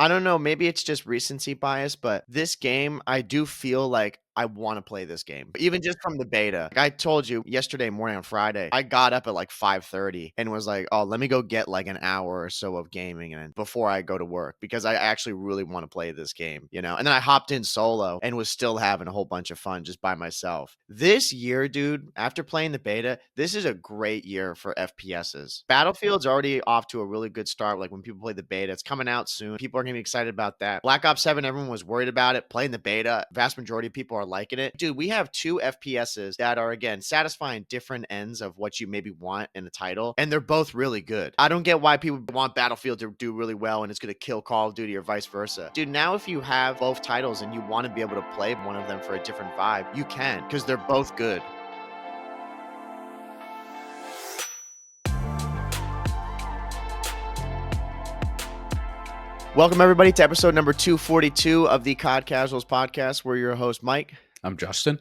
I don't know, maybe it's just recency bias, but this game, I do feel like I wanna play this game, even just from the beta. Like I told you yesterday morning on Friday, I got up at like 5:30 and was like, "Oh, let me go get like an hour or so of gaming in before I go to work," because I actually really wanna play this game, you know? And then I hopped in solo and was still having a whole bunch of fun just by myself. This year, dude, after playing the beta, this is a great year for FPSs. Battlefield's already off to a really good start, like when people play the beta, it's coming out soon. People are gonna be excited about that. Black Ops 7, everyone was worried about it. Playing the beta, vast majority of people are liking it. Dude, we have two FPSs that are, again, satisfying different ends of what you maybe want in the title, and they're both really good. I don't get why people want Battlefield to do really well and it's going to kill Call of Duty or vice versa. Dude, now if you have both titles and you want to be able to play one of them for a different vibe, you can, because they're both good. Welcome, everybody, to episode number 242 of the COD Casuals podcast. We're your host, Mike. I'm Justin.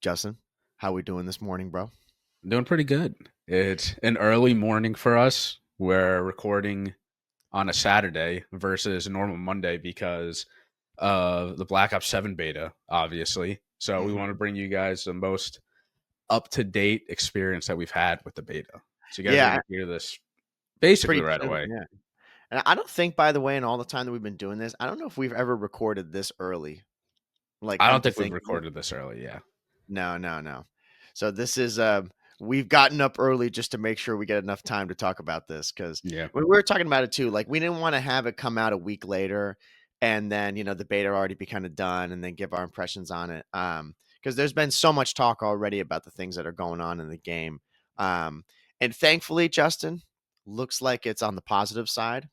Justin, how we doing this morning, bro? I'm doing pretty good. It's an early morning for us. We're recording on a Saturday versus a normal Monday because of the Black Ops 7 beta, obviously. So we want to bring you guys the most up-to-date experience that we've had with the beta. So you guys are going to hear this basically right away. Yeah. And I don't think, by the way, in all the time that we've been doing this, I don't know if we've ever recorded this early. Like, I don't think we've recorded this early, yeah. No. So this is we've gotten up early just to make sure we get enough time to talk about this, because we were talking about it too. Like, we didn't want to have it come out a week later and then, you know, the beta already be kind of done and then give our impressions on it. Because there's been so much talk already about the things that are going on in the game. And thankfully, Justin, looks like it's on the positive side.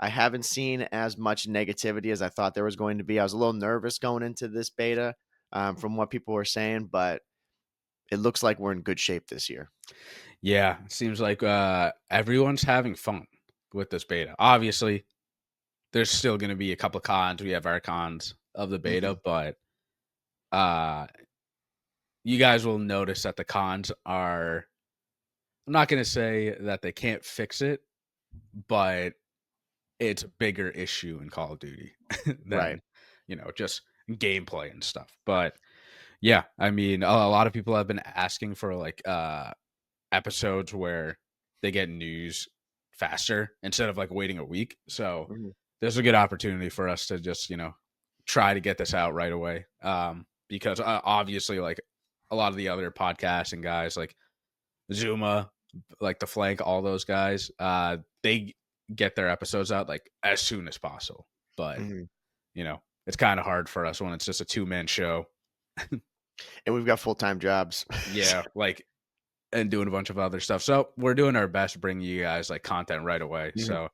I haven't seen as much negativity as I thought there was going to be. I was a little nervous going into this beta from what people were saying, but it looks like we're in good shape this year. Yeah, it seems like everyone's having fun with this beta. Obviously, there's still going to be a couple of cons. We have our cons of the beta, but you guys will notice that the cons are, I'm not going to say that they can't fix it, but it's a bigger issue in Call of Duty than, you know, just gameplay and stuff. But yeah, I mean, a lot of people have been asking for like episodes where they get news faster instead of like waiting a week. So there's a good opportunity for us to just, you know, try to get this out right away. Because obviously, like a lot of the other podcasts and guys like Zuma, like The Flank, all those guys, they get their episodes out like as soon as possible. But you know, it's kind of hard for us when it's just a 2-man show. And we've got full-time jobs. Yeah, like, and doing a bunch of other stuff. So we're doing our best to bring you guys like content right away. So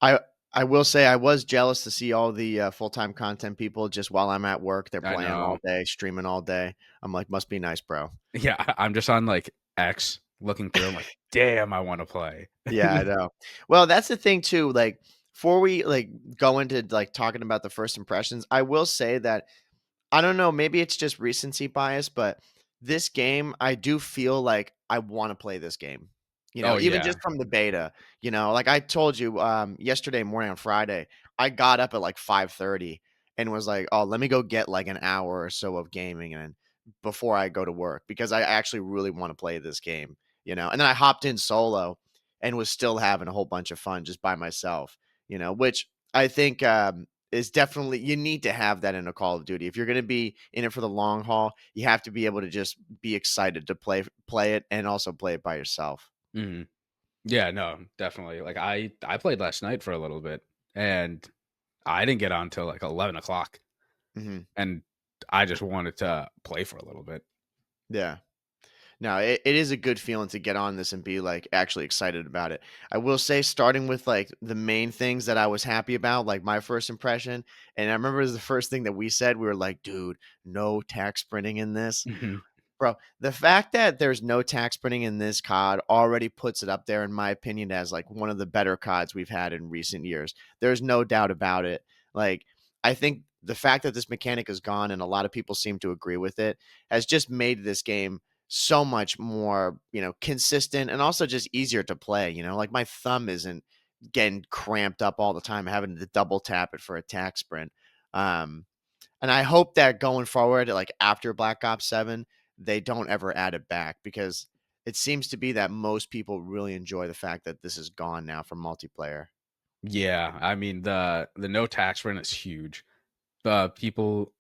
I will say I was jealous to see all the full-time content people just while I'm at work. They're playing all day, streaming all day. I'm like, must be nice, bro. Yeah, I'm just on like X looking through. I'm like, damn, I want to play. Yeah, I know. Well, that's the thing too. Like, before we like go into like talking about the first impressions, I will say that I don't know, maybe it's just recency bias, but this game, I do feel like I want to play this game. You know, even just from the beta, you know, like I told you yesterday morning on Friday, I got up at like 5:30 and was like, "Oh, let me go get like an hour or so of gaming in before I go to work," because I actually really want to play this game, you know. And then I hopped in solo and was still having a whole bunch of fun just by myself, you know, which I think is definitely, you need to have that in a Call of Duty. If you're going to be in it for the long haul, you have to be able to just be excited to play it and also play it by yourself. Yeah, no, definitely. Like I played last night for a little bit and I didn't get on till like 11 o'clock and I just wanted to play for a little bit. Yeah. No, it is a good feeling to get on this and be like actually excited about it. I will say, starting with like the main things that I was happy about, like my first impression. And I remember it was the first thing that we said. We were like, dude, no tac sprinting in this. Bro, the fact that there's no tac sprinting in this COD already puts it up there, in my opinion, as like one of the better CODs we've had in recent years. There's no doubt about it. Like, I think the fact that this mechanic is gone, and a lot of people seem to agree with it, has just made this game so much more, you know, consistent and also just easier to play. You know, like my thumb isn't getting cramped up all the time, having to double tap it for a Tac Sprint. Um, and I hope that going forward, like after Black Ops 7, they don't ever add it back because it seems to be that most people really enjoy the fact that this is gone now from multiplayer. Yeah, I mean the no tax run is huge. People,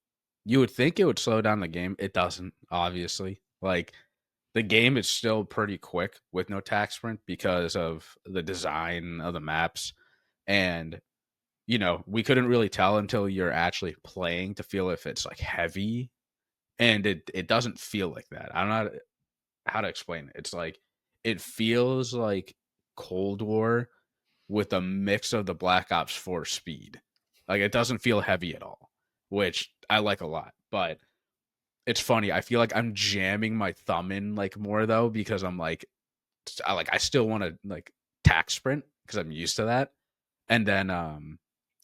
you would think it would slow down the game. It doesn't, obviously. Like the game is still pretty quick with no tax sprint because of the design of the maps. And we couldn't really tell until you're actually playing to feel if it's like heavy. And it doesn't feel like that. I don't know how to explain it. It's like it feels like Cold War with a mix of the Black Ops 4 speed. Like it doesn't feel heavy at all, which I like a lot. But it's funny. I feel like I'm jamming my thumb in like more though because I'm like I still want to like tack sprint because I'm used to that. And then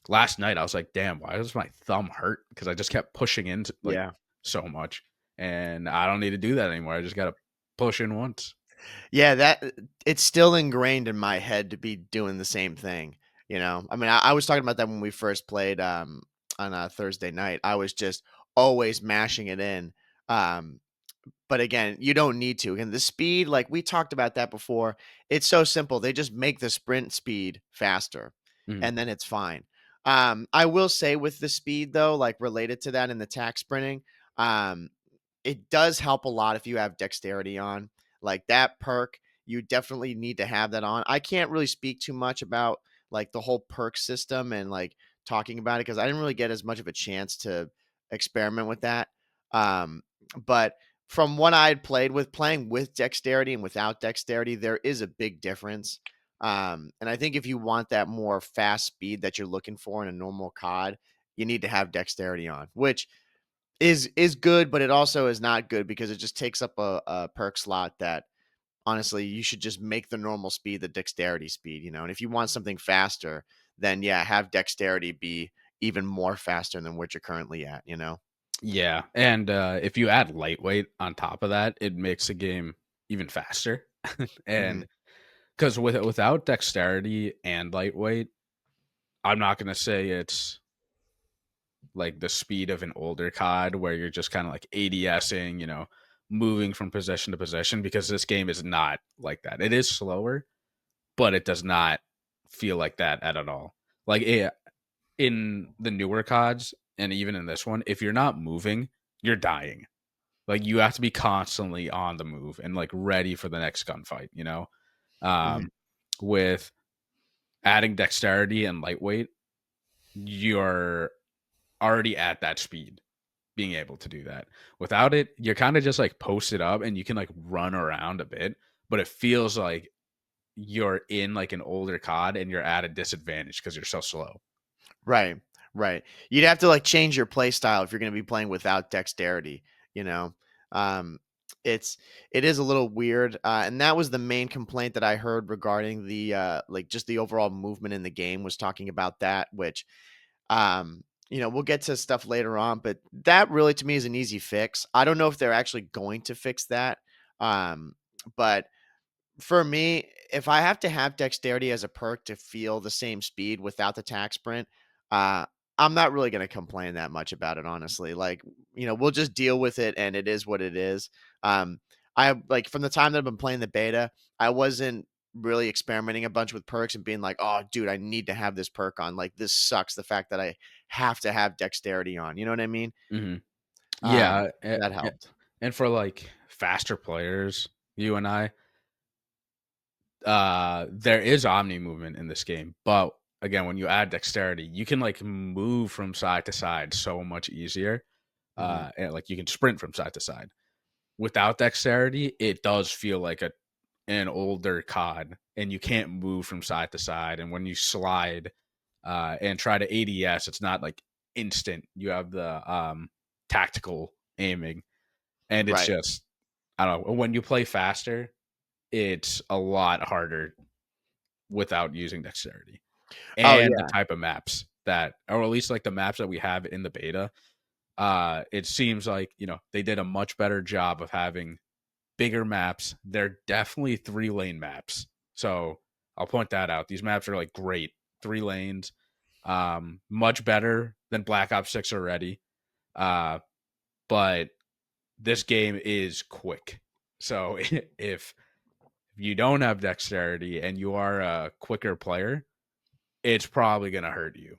last night I was like, damn, why does my thumb hurt? Because I just kept pushing into like Yeah. so much, and I don't need to do that anymore. I just gotta push in once. Yeah, that it's still ingrained in my head to be doing the same thing, you know? I mean, I was talking about that when we first played, on a Thursday night. I was just always mashing it in, um, but again, you don't need to. And the speed, like we talked about that before, it's so simple. They just make the sprint speed faster Mhm. and then it's fine. I will say with the speed though, like related to that in the tack sprinting, um, it does help a lot if you have dexterity on. Like that perk, you definitely need to have that on. I can't really speak too much about like the whole perk system and like talking about it because I didn't really get as much of a chance to experiment with that. But from what I had played with playing with dexterity and without dexterity, there is a big difference. And I think if you want that more fast speed that you're looking for in a normal COD, you need to have dexterity on, which is good, but it also is not good because it just takes up a perk slot that honestly you should just make the normal speed the dexterity speed, you know. And if you want something faster, then yeah, have dexterity be even more faster than what you're currently at, you know. Yeah, and if you add lightweight on top of that, it makes the game even faster. Hmm. And because without dexterity and lightweight, I'm not gonna say it's like the speed of an older COD where you're just kind of like ADSing, moving from position to position because this game is not like that. It is slower, but it does not feel like that at all. Like in the newer CODs and even in this one, if you're not moving, you're dying. Like you have to be constantly on the move and like ready for the next gunfight. Hmm. Um, with adding dexterity and lightweight, you're already at that speed being able to do that. Without it, you're kind of just like posted up and you can like run around a bit, but it feels like you're in like an older COD and you're at a disadvantage because you're so slow. Right, right. You'd have to like change your play style if you're going to be playing without dexterity, you know. Um, it's it is a little weird, and that was the main complaint that I heard regarding the like just the overall movement in the game was talking about that, which we'll get to stuff later on, but that really to me is an easy fix. I don't know if they're actually going to fix that. But for me, if I have to have dexterity as a perk to feel the same speed without the tack sprint, uh, I'm not really going to complain that much about it, honestly. Like, we'll just deal with it and it is what it is. Um, I like from the time that I've been playing the beta, I wasn't really experimenting a bunch with perks and being like, oh, dude, I need to have this perk on. Like, this sucks. The fact that I have to have dexterity on. You know what I mean? Hmm. Yeah, That helped. and for like faster players, you and I, there is omni movement in this game, but again, when you add dexterity, you can like move from side to side so much easier. Hmm. And like you can sprint from side to side. Without dexterity, it does feel like an older COD, and you can't move from side to side. And when you slide and try to ADS, it's not like instant. You have the tactical aiming, and it's Right. just I don't know. When you play faster, it's a lot harder without using dexterity Oh, and the yeah. type of maps that, or at least like the maps that we have in the beta. It seems like they did a much better job of having bigger maps. They're definitely 3-lane maps. So I'll point that out. These maps are like great, 3 lanes, much better than Black Ops 6 already. Uh, but this game is quick. So if you don't have dexterity and you are a quicker player, it's probably gonna hurt you.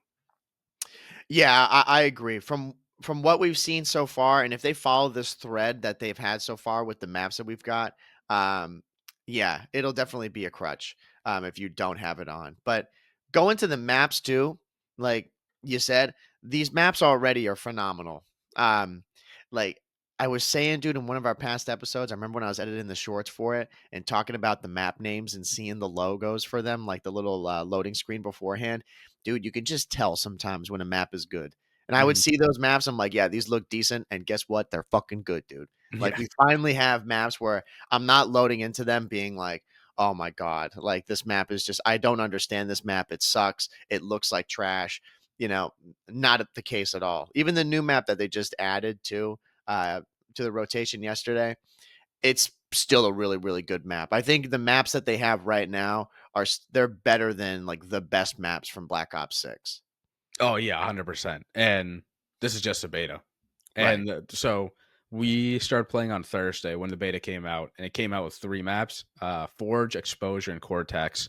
Yeah, I agree. From what we've seen so far, and if they follow this thread that they've had so far with the maps that we've got, um, yeah, it'll definitely be a crutch if you don't have it on. But going to the maps too, like you said, these maps already are phenomenal. Um, like I was saying, dude, in one of our past episodes, I remember when I was editing the shorts for it and talking about the map names and seeing the logos for them, like the little loading screen beforehand. Dude, you can just tell sometimes when a map is good. And I would Mhm. see those maps, I'm like, "Yeah, these look decent," and guess what? They're fucking good, dude. Like, Yeah. we finally have maps where I'm not loading into them being like, "Oh my god, like, this map is just I don't understand this map, it sucks, it looks like trash." You know, not the case at all. Even the new map that they just added to the rotation yesterday, it's still a really, really good map. I think the maps that they have right now they're better than, like, the best maps from Black Ops 6. Oh yeah, 100%. And this is just a beta. Right. And so we started playing on Thursday when the beta came out, and it came out with 3 maps: Forge, Exposure, and Cortex.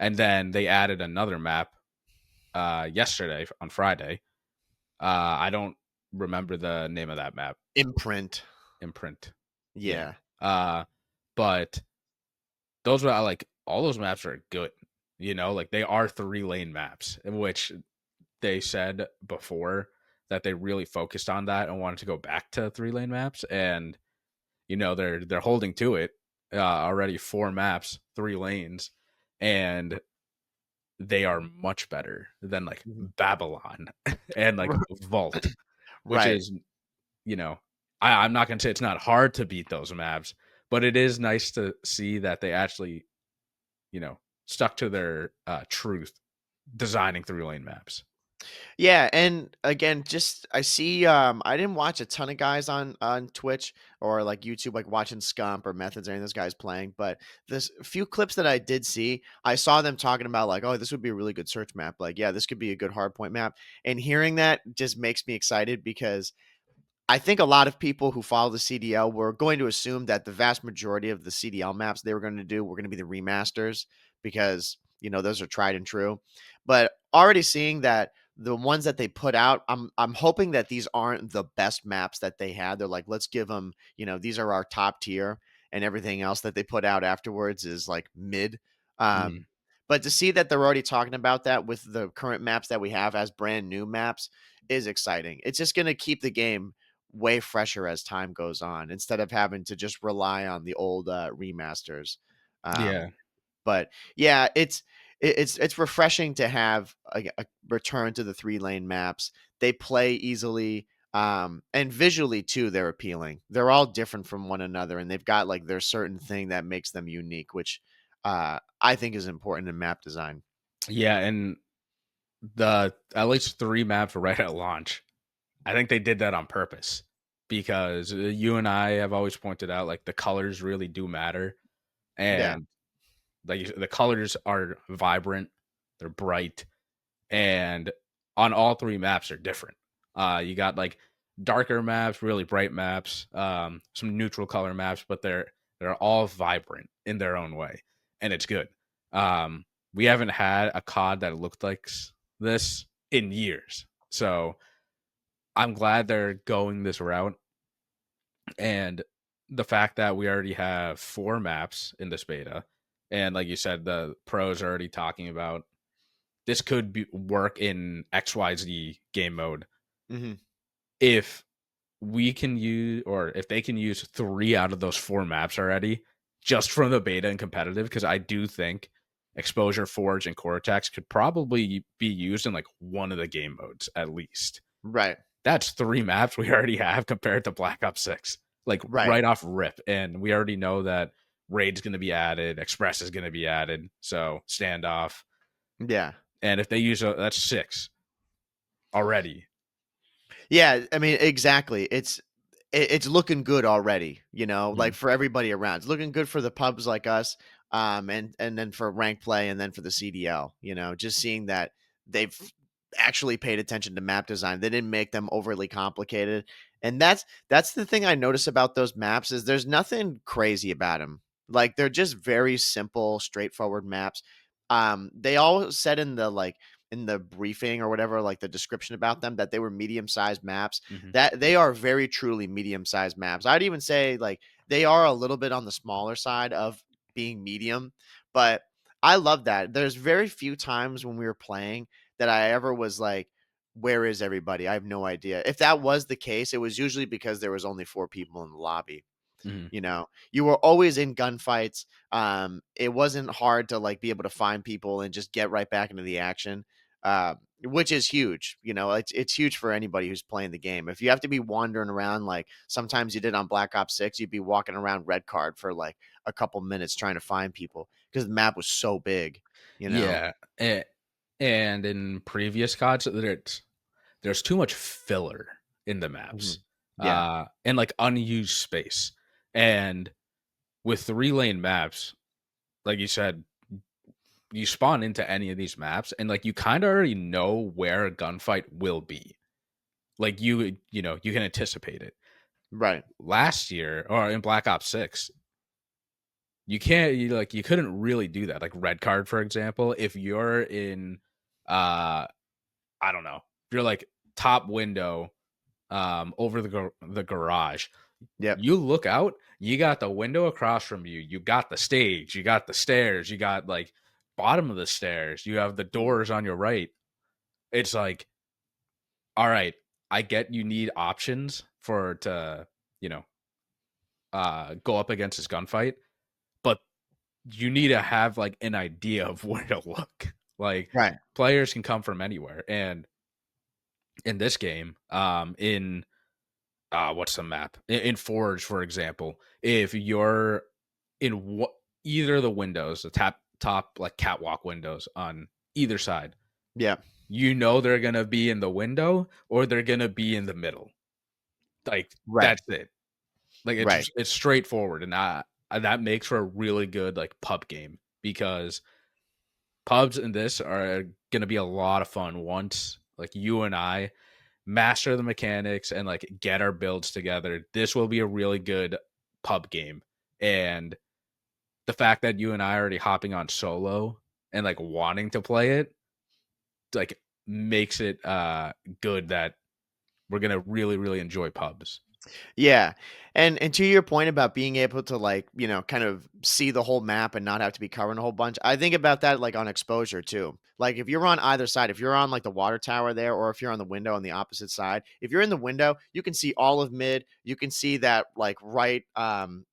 And then they added another map yesterday on Friday. I don't remember the name of that map. Imprint. Imprint. Yeah. Yeah. Uh, but those were like all those maps are good. Like they are 3 lane maps, in which they said before that they really focused on that and wanted to go back to 3 lane maps, and they're holding to it. Already 4 maps, 3 lanes, and they are much better than like Mhm. Babylon and like Vault, which Right. is you know I'm not gonna say it's not hard to beat those maps, but it is nice to see that they actually stuck to their truth designing 3 lane maps. Yeah, and again, just I see I didn't watch a ton of guys on Twitch or like YouTube like watching Scump or Methods or any of those guys playing, but this few clips that I did see, I saw them talking about like, oh, this would be a really good search map. Like, yeah, this could be a good hardpoint map. And hearing that just makes me excited because I think a lot of people who follow the CDL were going to assume that the vast majority of the CDL maps they were going to do were going to be the remasters because, those are tried and true. But already seeing that the ones that they put out, I'm hoping that these aren't the best maps that they had. They're like, let's give them, these are our top tier, and everything else that they put out afterwards is like mid. Mhm. Um, but to see that they're already talking about that with the current maps that we have as brand new maps is exciting. It's just going to keep the game way fresher as time goes on instead of having to just rely on the old remasters. Yeah. But yeah, it's refreshing to have a return to the 3 lane maps. They play easily, and visually too. They're appealing. They're all different from one another, and they've got like their certain thing that makes them unique, which I think is important in map design. Yeah, and the at least 3 maps right at launch. I think they did that on purpose because you and I have always pointed out like the colors really do matter, Yeah, and like the colors are vibrant, they're bright, and on all 3 maps are different. You got like darker maps, really bright maps, some neutral color maps, but they're all vibrant in their own way, and it's good. Um, we haven't had a COD that looked like this in years, so I'm glad they're going this route. And the fact that we already have 4 maps in this beta, and like you said, the pros are already talking about this could work in XYZ game mode. hmm If we can use, or if they can use 3 out of those 4 maps already, just from the beta and competitive, because I do think Exposure, Forge, and Cortex could probably be used in like one of the game modes at least. right, That's 3 maps we already have compared to Black Ops 6, like right, right off rip. And we already know that Raid's going to be added, Express is going to be added, so Standoff. yeah. And if they use that's 6 already. Yeah, I mean, exactly. It's looking good already, like Mhm. for everybody around. It's looking good for the pubs like us. and then for rank play, and then for the CDL. Just seeing that they've actually paid attention to map design. They didn't make them overly complicated, and that's the thing I notice about those maps is there's nothing crazy about them. Like they're just very simple, straightforward maps. They all said in the briefing or whatever, like the description about them, that they were medium-sized maps. Mhm. That they are very truly medium-sized maps. I'd even say like they are a little bit on the smaller side of being medium, but I love that. There's very few times when we were playing that I ever was like, where is everybody? I have no idea. If that was the case, it was usually because there was only 4 people in the lobby. Mhm. You were always in gunfights. It wasn't hard to like be able to find people and just get right back into the action, which is huge. It's huge for anybody who's playing the game. If you have to be wandering around, like sometimes you did on Black Ops 6, you'd be walking around Red Card for like a couple minutes trying to find people because the map was so big. You know. Yeah, and in previous CODs, there's too much filler in the maps, Mhm. Yeah. and, like, unused space, and with 3-lane maps, like you said, you spawn into any of these maps, and, like, you kinda already know where a gunfight will be. Like, you can anticipate it. Right. Last year, or in Black Ops 6, you couldn't really do that, like, red card, for example, if you're in, uh I don't know. If you're like top window, over the garage, Yep. you look out, you got the window across from you, you got the stage, you got the stairs, you got like bottom of the stairs, you have the Mhm. doors on your right. It's like, all right, I get you need options you know, go up against this gunfight, but you need to have like an idea of where to look. Like Right. players can come from anywhere. And in this game, in what's the map in Forge, for example, if you're in either of the windows, the top like catwalk windows on either side, Yeah. they're gonna be in the window or they're gonna be in the middle. Like Right. that's it. Like Right. it's straightforward, and that makes for a really good like pub game, because pubs in this are gonna be a lot of fun once like you and I master the mechanics and like get our builds together. This will be a really good pub game. And the fact that you and I are already hopping on solo and like wanting to play it, like makes it good that we're gonna really, really enjoy pubs. Yeah. And to your point about being able to like, kind of see the whole map and not have to be covering a whole bunch. I think about that like on exposure too. Like if you're on either side, if you're on like the water tower there, or if you're on the window on the opposite side, if you're in the window, you can see all of mid, you can see that like right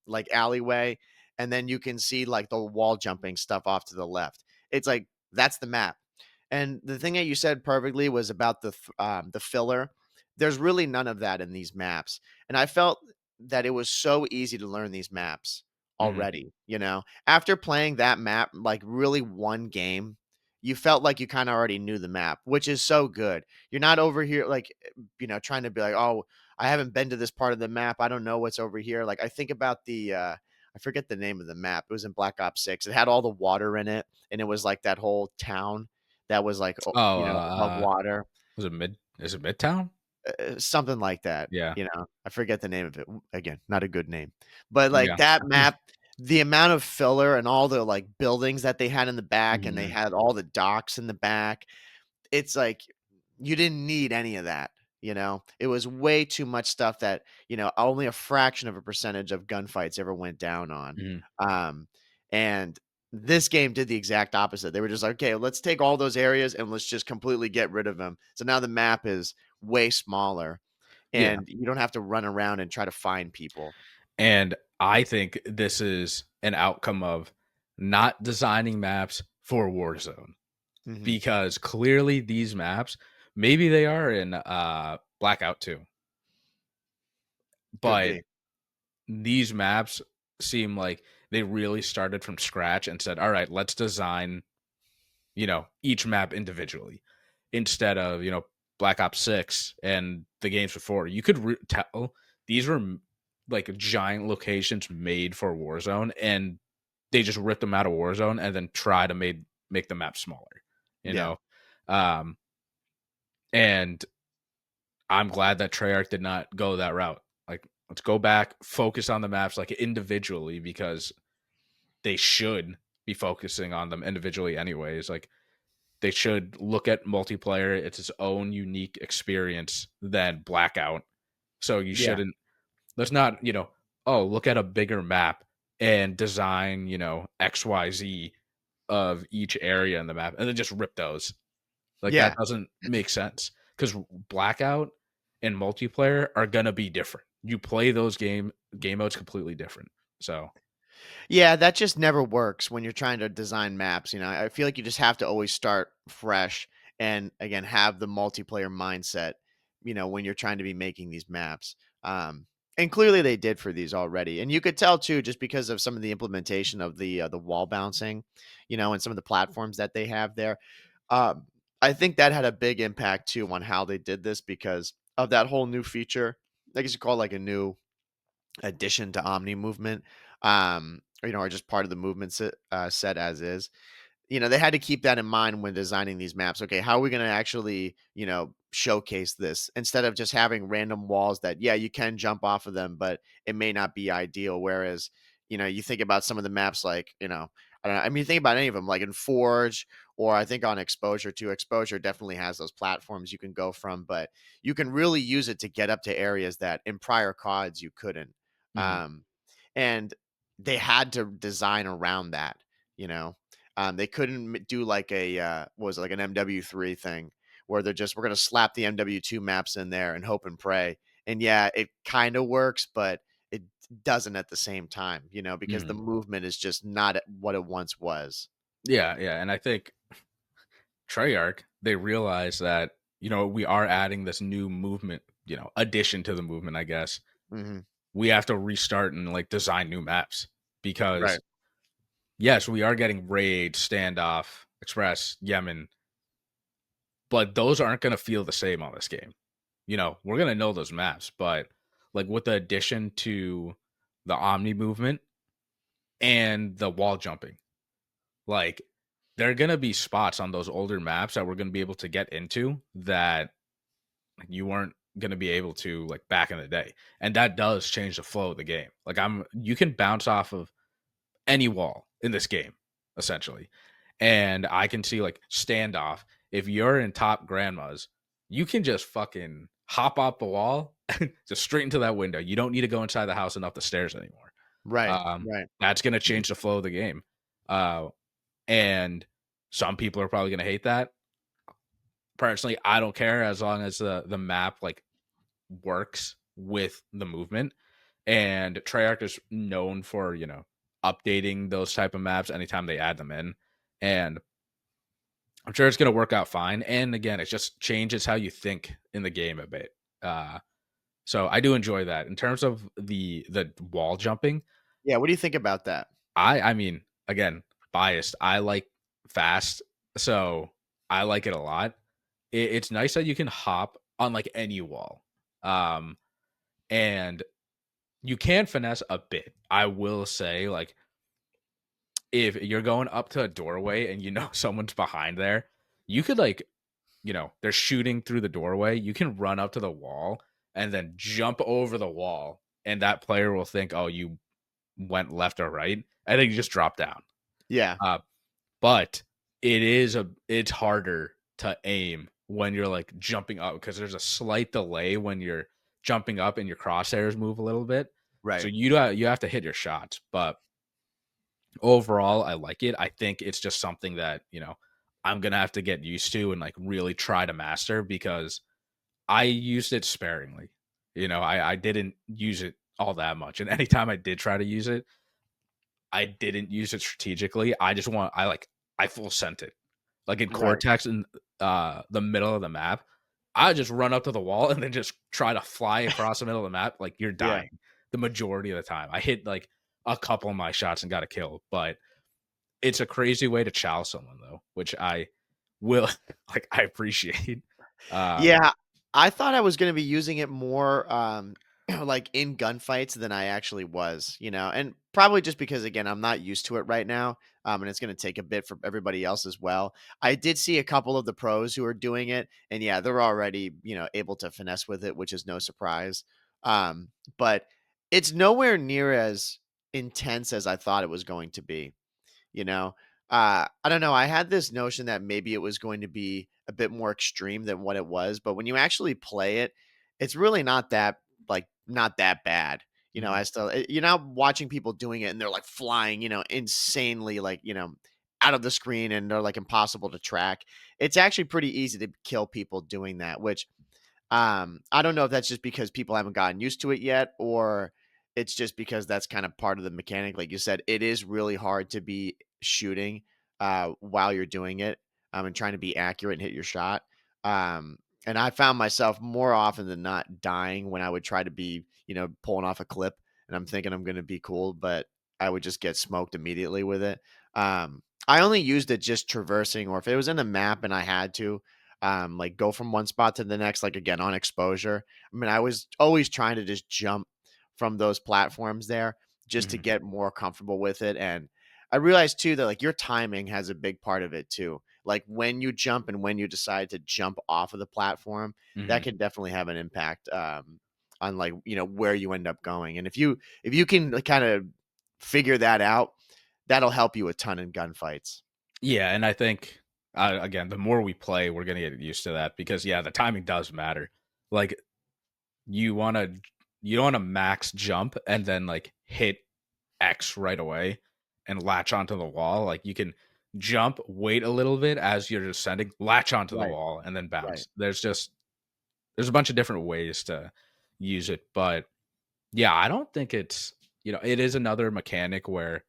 like alleyway, and then you can see like the wall jumping stuff off to the left. It's like that's the map. And the thing that you said perfectly was about the filler. There's really none of that in these maps, and I felt that it was so easy to learn these maps Mhm. already. After playing that map like really one game, you felt like you kind of already knew the map, which is so good. You're not over here like trying to be like, oh, I haven't been to this part of the map. I don't know what's over here. Like I think about the I forget the name of the map. It was in Black Ops 6. It had all the water in it, and it was like that whole town that was like, Oh, above water, was it mid? Is it Midtown? something like that. Yeah, I forget the name of it. Again, not a good name, but like yeah. that map, the amount of filler and all the like buildings that they had in the back, and they Mhm. had all the docks in the back. It's like you didn't need any of that. It was way too much stuff that only a fraction of a percentage of gunfights ever went down on. Mhm. Um, and this game did the exact opposite. They were just like, okay, let's take all those areas and let's just completely get rid of them. So now the map is way smaller, Yeah. and you don't have to run around and try to find people. And I think this is an outcome of not designing maps for Warzone, Hmm. because clearly these maps, maybe they are in Blackout 2, Could but be. these maps seem like they really started from scratch and said, "All right, let's design, each map individually," instead of, Black Ops 6 and the games before. You could tell these were like giant locations made for Warzone, and they just rip them out of Warzone and then try to make the map smaller, you Yeah. know? Um, and I'm glad that Treyarch did not go that route. Like, let's go back, focus on the maps like individually because they should be focusing on them individually anyways. Like they should look at multiplayer. It's its own unique experience than Blackout. So you Yeah. shouldn't let's not, oh, look at a bigger map and design, XYZ of each area in the map and then just rip those. Like that Yeah. doesn't make sense because Blackout and multiplayer are gonna be different. You play those game modes completely different. So Yeah, that just never works when you're trying to design maps, you know? I feel like you just have to always start fresh and, again, have the multiplayer mindset, when you're trying to be making these maps. And clearly they did for these already, and you could tell too just because of some of the implementation of the wall bouncing, and some of the platforms that they have there. Um, I think that had a big impact too on how they did this because of that whole new feature. I guess you call it like a new addition to Omni movement, or just part of the movement set as is. They had to keep that in mind when designing these maps. Okay, how are we going to actually, showcase this instead of just having random walls that, yeah, you can jump off of them, but it may not be ideal. Whereas, you think about some of the maps like, I don't know. I mean, think about any of them, like in Forge, or I think on Exposure too. Exposure definitely has those platforms you can go from, but you can really use it to get up to areas that in prior CODs you couldn't. mhm. Um, and they had to design around that, you know. They couldn't do like a what was it, like an MW3 thing where we're gonna slap the MW2 maps in there and hope and pray. And yeah, it kind of works, but it doesn't at the same time, because the Mhm. movement is just not at what it once was. Yeah, yeah, and I think Treyarch, they realize that, we are adding this new movement, addition to the movement, I guess. Hmm. We have to restart and like design new maps because Right. yes, we are getting Raid, Standoff, Express, Yemen, but those aren't going to feel the same on this game. We're going to know those maps, but like with the addition to the Omni movement and the wall jumping, like there are going to be spots on those older maps that we're going to be able to get into that you weren't going to be able to like back in the day. And that does change the flow of the game. Like you can bounce off of any wall in this game, essentially. And I can see like standoff. If you're in top grandmas, you can just fucking hop off the wall, just straight into that window. You don't need to go inside the house and up the stairs anymore. Right. Right. That's gonna change the flow of the game. And some people are probably gonna hate that. Personally, I don't care as long as the map like works with the movement. And Treyarch is known for, updating those type of maps anytime they add them in. And I'm sure it's going to work out fine. And again, it just changes how you think in the game a bit. Uh, so I do enjoy that. In terms of the wall jumping, Yeah. What do you think about that? I mean, again, biased. I like fast, so I like it a lot. It's nice that you can hop on like any wall. Um, and you can finesse a bit. I will say, like, if you're going up to a doorway and someone's behind there, you could like, they're shooting through the doorway. You can run up to the wall and then jump over the wall, and that player will think, oh, you went left or right, and then you just drop down. Yeah. Uh, but it's harder to aim when you're like jumping up because there's a slight delay when you're jumping up and your crosshairs move a little bit. So Right. you have to hit your shots, but overall I like it. I think it's just something that, I'm going to have to get used to and like really try to master because I used it sparingly. I didn't use it all that much. And anytime I did try to use it, I didn't use it strategically. I full sent it. Like in Right. Cortex in the middle of the map, I just run up to the wall and then just try to fly across the middle of the map like you're Yeah. dying the majority of the time. I hit like a couple of my shots and got a kill, but it's a crazy way to chow someone though, which I will like I appreciate. Um Yeah, I thought I was gonna be using it more, like, in gunfights than I actually was, and Probably just because, again, I'm not used to it right now, and it's gonna take a bit for everybody else as well. I did see a couple of the pros who are doing it, and yeah, they're already, able to finesse with it, which is no surprise. But it's nowhere near as intense as I thought it was going to be. You know? I don't know, I had this notion that maybe it was going to be a bit more extreme than what it was, but when you actually play it, it's really not that not that bad. Mhm. I still you're now watching people doing it and they're like flying, insanely out of the screen and they're like impossible to track. It's actually pretty easy to kill people doing that, which I don't know if that's just because people haven't gotten used to it yet, or it's just because that's kind of part of the mechanic. Like you said, it is really hard to be shooting while you're doing it and trying to be accurate and hit your shot. Um, and I found myself more often than not dying when I would try to be, pulling off a clip and I'm thinking I'm going to be cool, but I would just get smoked immediately with it. I only used it just traversing, or if it was in a map and I had to, like go from one spot to the next, like again on exposure. I mean, I was always trying to just jump from those platforms there just to Mhm. get more comfortable with it. And I realized too that like your timing has a big part of it too. Like when you jump and when you decide to jump off of the platform, that Mhm. can definitely have an impact on like where you end up going. And if you can kind of figure that out, that'll help you a ton in gunfights. Yeah, and I think, again, the more we play, we're gonna get used to that because, yeah, the timing does matter. Like, you wanna you don't wanna max jump and then, like, hit X right away and latch onto the wall. Like, you can jump, wait a little bit as you're descending, latch onto the Right. wall, and then Right. bounce. There's a bunch of different ways to use it, but, yeah, I don't think it's it is another mechanic where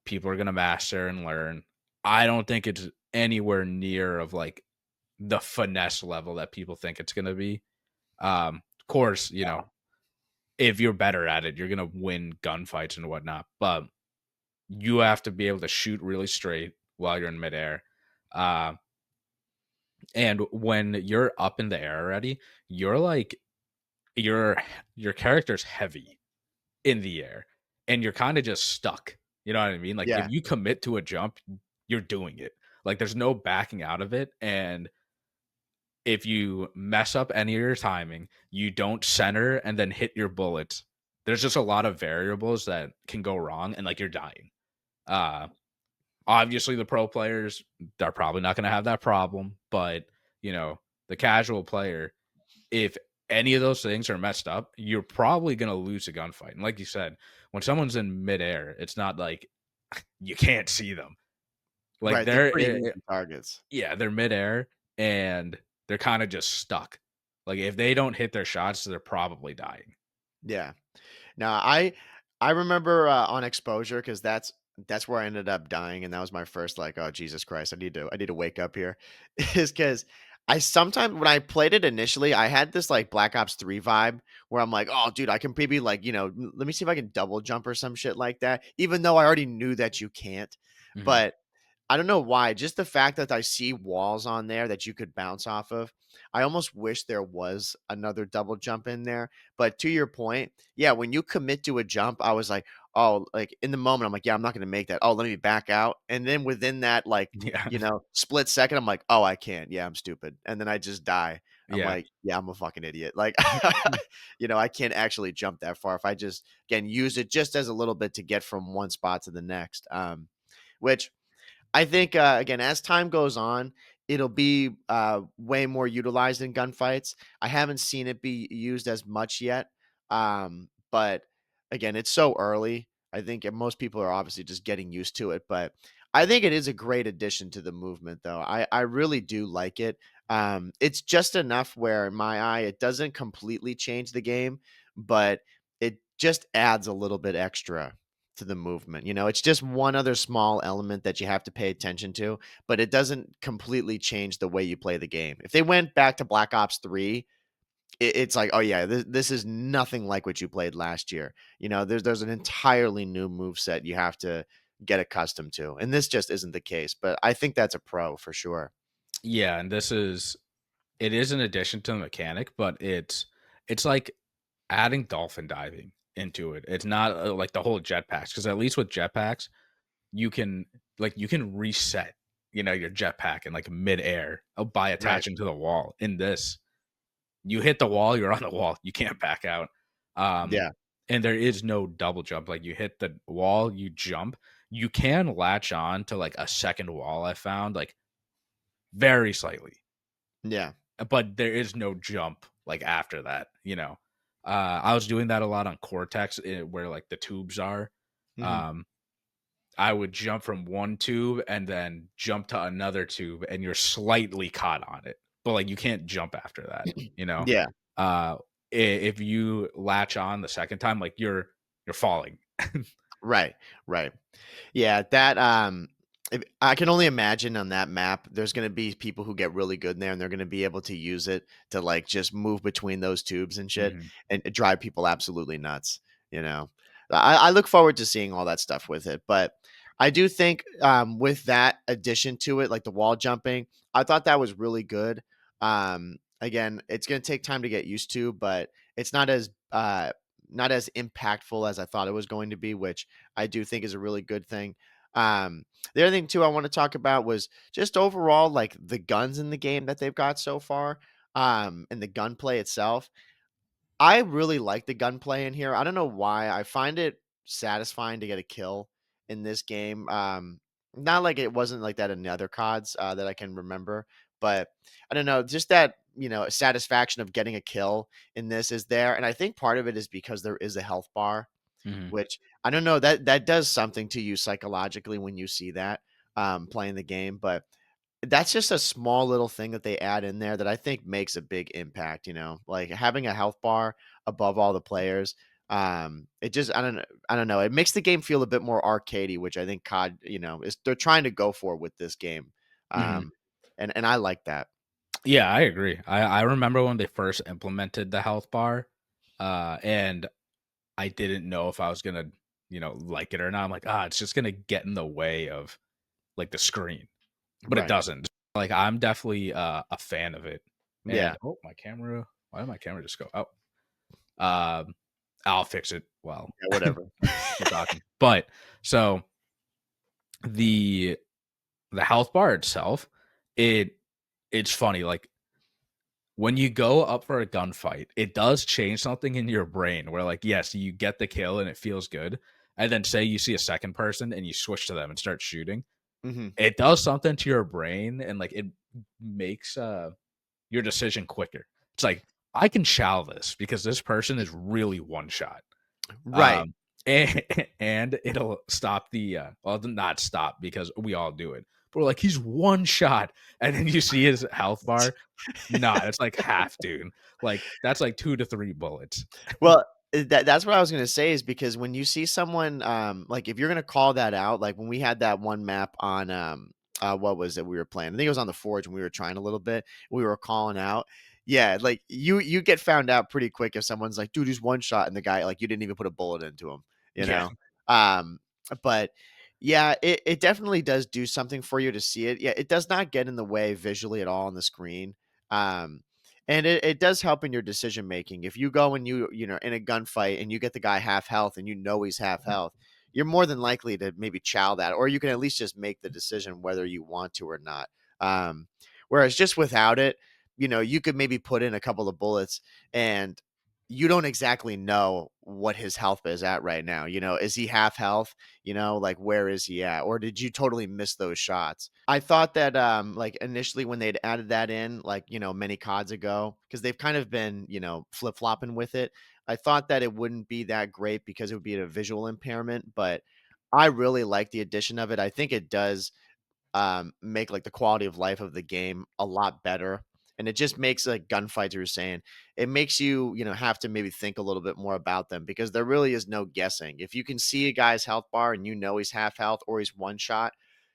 people are gonna master and learn. I don't think it's anywhere near of like the finesse level that people think it's gonna be. Of course, if you're better at it, you're gonna win gunfights and whatnot, but you have to be able to shoot really straight while you're in midair. Uh, and when you're up in the air already, you're like your your character's heavy in the air, and you're kind of just stuck. You know what I mean? Like if Yeah. you commit to a jump, you're doing it. Like there's no backing out of it. And if you mess up any of your timing, you don't center and then hit your bullets. There's just a lot of variables that can go wrong, and like you're dying. Uh, Obviously, the pro players are probably not going to have that problem, but you know, the casual player, if any of those things are messed up, you're probably going to lose a gunfight. And like you said, when someone's in midair, it's not like you can't see them. Like Right. They're pretty easy targets. yeah, they're midair and they're kind of just stuck. Like if they don't hit their shots, they're probably dying. Yeah. Now, I remember, on exposure because that's where I ended up dying, and that was my first like, "Oh, Jesus Christ, I need to wake up here," is because I sometimes when I played it initially, I had this, like, Black Ops 3 vibe where I'm like, "Oh, dude, I can maybe, like, let me see if I can double jump or some shit like that," even though I already knew that you can't. Mhm. But I don't know why, just the fact that I see walls on there that you could bounce off of, I almost wish there was another double jump in there. But to your point, yeah, when you commit to a jump, I was like, oh, like in the moment, I'm like, yeah, I'm not going to make that. Oh, let me back out. And then within that, like, Yeah. split second, I'm like, oh, I can't. Yeah, I'm stupid. And then I just die. I'm Yeah. like, yeah, I'm a fucking idiot. Like, I can't actually jump that far if I just, again, use it just as a little bit to get from one spot to the next. Which I think, again, as time goes on, it'll be way more utilized in gunfights. I haven't seen it be used as much yet, but again, it's so early. I think most people are obviously just getting used to it, but I think it is a great addition to the movement, though. I really do like it. It's just enough where, in my eye, it doesn't completely change the game, but it just adds a little bit extra to the movement. It's just one other small element that you have to pay attention to, but it doesn't completely change the way you play the game. If they went back to Black Ops 3, it's like, oh yeah, this is nothing like what you played last year. There's an entirely new move set you have to get accustomed to, and this just isn't the case. But I think that's a pro for sure. Yeah, and it is an addition to the mechanic, but it's like adding dolphin diving. into it. It's not like the whole jetpacks, because at least with jetpacks, you can you can reset, your jetpack in like midair by Right. attaching to the wall. In this, you hit the wall, you're on the wall. You can't back out. Um, Yeah. and there is no double jump. Like you hit the wall, you jump. You can latch on to like a second wall. I found like very slightly, Yeah. but there is no jump like after that. I was doing that a lot on Cortex, where like the tubes are. Mhm. Um, I would jump from one tube and then jump to another tube, and you're slightly caught on it, but like you can't jump after that. You know, Yeah. uh, if you latch on the second time, like you're falling. Right. Right. Yeah, that if, I can only imagine on that map, there's going to be people who get really good in there, and they're going to be able to use it to like just move between those tubes and shit, Mhm, and drive people absolutely nuts. You know, I look forward to seeing all that stuff with it, but I do think with that addition to it, like the wall jumping, I thought that was really good. Again, it's going to take time to get used to, but it's not as impactful as I thought it was going to be, which I do think is a really good thing. The other thing too I want to talk about was just overall like the guns in the game that they've got so far, and the gunplay itself. I really like the gunplay in here. I don't know why. I find it satisfying to get a kill in this game. Not like it wasn't like that in the other CODs that I can remember, but I don't know, just that, satisfaction of getting a kill in this is there. And I think part of it is because there is a health bar, mhm, which I don't know, that does something to you psychologically when you see that, playing the game, but that's just a small little thing that they add in there that I think makes a big impact, like having a health bar above all the players. It just I don't know. It makes the game feel a bit more arcadey, which I think COD, is they're trying to go for with this game. mhm. Um, and I like that. Yeah, I agree. I remember when they first implemented the health bar, and I didn't know if I was gonna, like it or not. I'm like, it's just gonna get in the way of like the screen, but it Right. doesn't. Like I'm definitely a fan of it. And Yeah. oh, my camera! Why did my camera just go? Oh, um, I'll fix it while Yeah. Whatever. we're talking. But so the the health bar itself, it it's funny. Like when you go up for a gunfight, it does change something in your brain where, like, yes, you get the kill and it feels good. And then say you see a second person and you switch to them and start shooting. Hmm. It does something to your brain, and like it makes your decision quicker. It's like, I can chow this because this person is really one shot. Right. Um, and, and it'll stop the well, not stop because we all do it. But we're like, he's one shot, and then you see his health bar. Nah, it's like half, dude. Like that's like 2 to 3 bullets. Well, that's what I was gonna say is because when you see someone, like if you're gonna call that out, like when we had that one map on, what was it we were playing? I think it was on the Forge when we were trying a little bit. We were calling out. Yeah, like you get found out pretty quick if someone's like, dude, he's one shot, and the guy like you didn't even put a bullet into him, you Yeah. know. Um, but yeah, it definitely does do something for you to see it. Yeah, it does not get in the way visually at all on the screen. Um, and it does help in your decision making. If you go and in a gunfight and you get the guy half health and you know he's half health, you're more than likely to maybe chow that, or you can at least just make the decision whether you want to or not. Um, Whereas just without it, you could maybe put in a couple of bullets and you don't exactly know what his health is at right now. Is he half health? Like where is he at? Or did you totally miss those shots? I thought that like initially when they'd added that in, like, many CODs ago, because they've kind of been, flip-flopping with it. I thought that it wouldn't be that great because it would be a visual impairment, but I really like the addition of it. I think it does make like the quality of life of the game a lot better. And it just makes like gunfights, you were saying, it makes you, have to maybe think a little bit more about them because there really is no guessing. If you can see a guy's health bar and he's half health or he's one shot,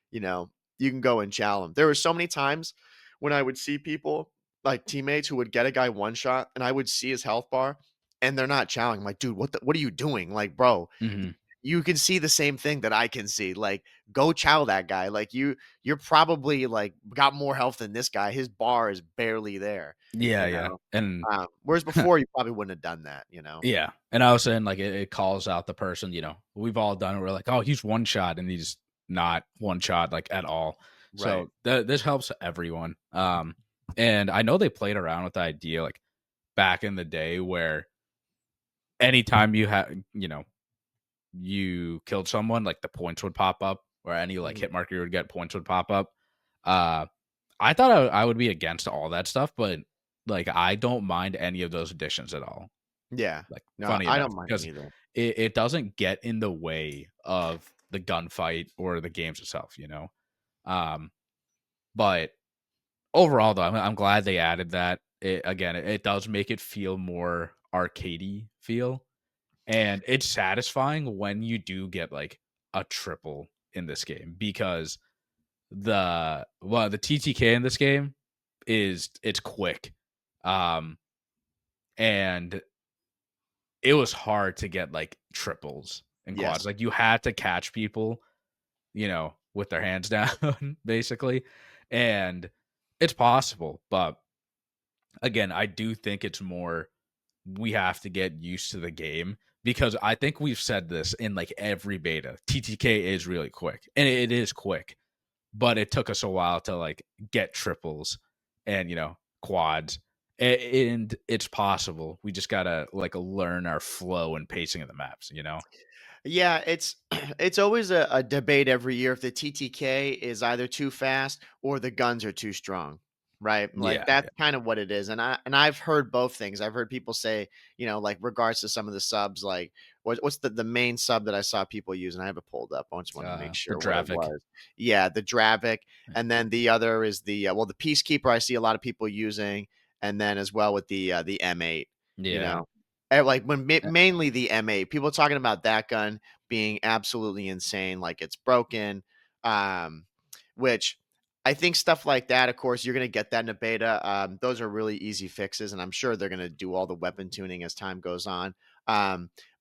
you know, you can go and chow him. There were so many times when I would see people like teammates who would get a guy one shot and I would see his health bar and they're not chowing. I'm like, dude, what are you doing? Like, bro, Mhm. you can see the same thing that I can see. Like, go chow that guy. Like you're probably like got more health than this guy. His bar is barely there, Yeah, you yeah, know. and Whereas before you probably wouldn't have done that, you know. yeah, and I was saying, like, it calls out the person, we've all done it, we're like, "Oh, he's one shot," and he's not one shot, like, at all. Right. So, this helps everyone, and I know they played around with the idea, like, back in the day where anytime you killed someone, like, the points would pop up, or any, like, Mhm. hit marker you would get, points would pop up. Uh, I thought I would be against all that stuff, but, like, I don't mind any of those additions at all. Yeah. Like, No, funny I enough, don't mind them because either. it doesn't get in the way of the gunfight or the games itself. Um, but overall, though, I'm glad they added that. It does make it feel more arcadey feel, and it's satisfying when you do get, like, a triple in this game, because the TTK in this game it's quick, um, and it was hard to get, like, triples and quads. Yes. Like, you had to catch people, with their hands down, basically, and it's possible, but, again, I do think it's more we have to get used to the game, because I think we've said this in, like, every beta. TTK is really quick, and it is quick, but it took us a while to, like, get triples and, quads, and it's possible. We just gotta, like, learn our flow and pacing of the maps. Yeah, it's it's always a debate every year if the TTK is either too fast or the guns are too strong, right? Like Yeah, that's yeah. kind of what it is. And I've heard both things. I've heard people say, like regards to some of the subs, like what's the main sub that I saw people use, and I have it pulled up. I just want to make The sure what it Dravik. was. Yeah, the Dravik, and then the other is the Peacekeeper. I see a lot of people using, and then as well with the M8. You Yeah. know, like when Eh, mainly the M8, people talking about that gun being absolutely insane, like it's broken. Um, which I think stuff like that, of course, you're going to get that in a beta. Those are really easy fixes, and I'm sure they're going to do all the weapon tuning as time goes on.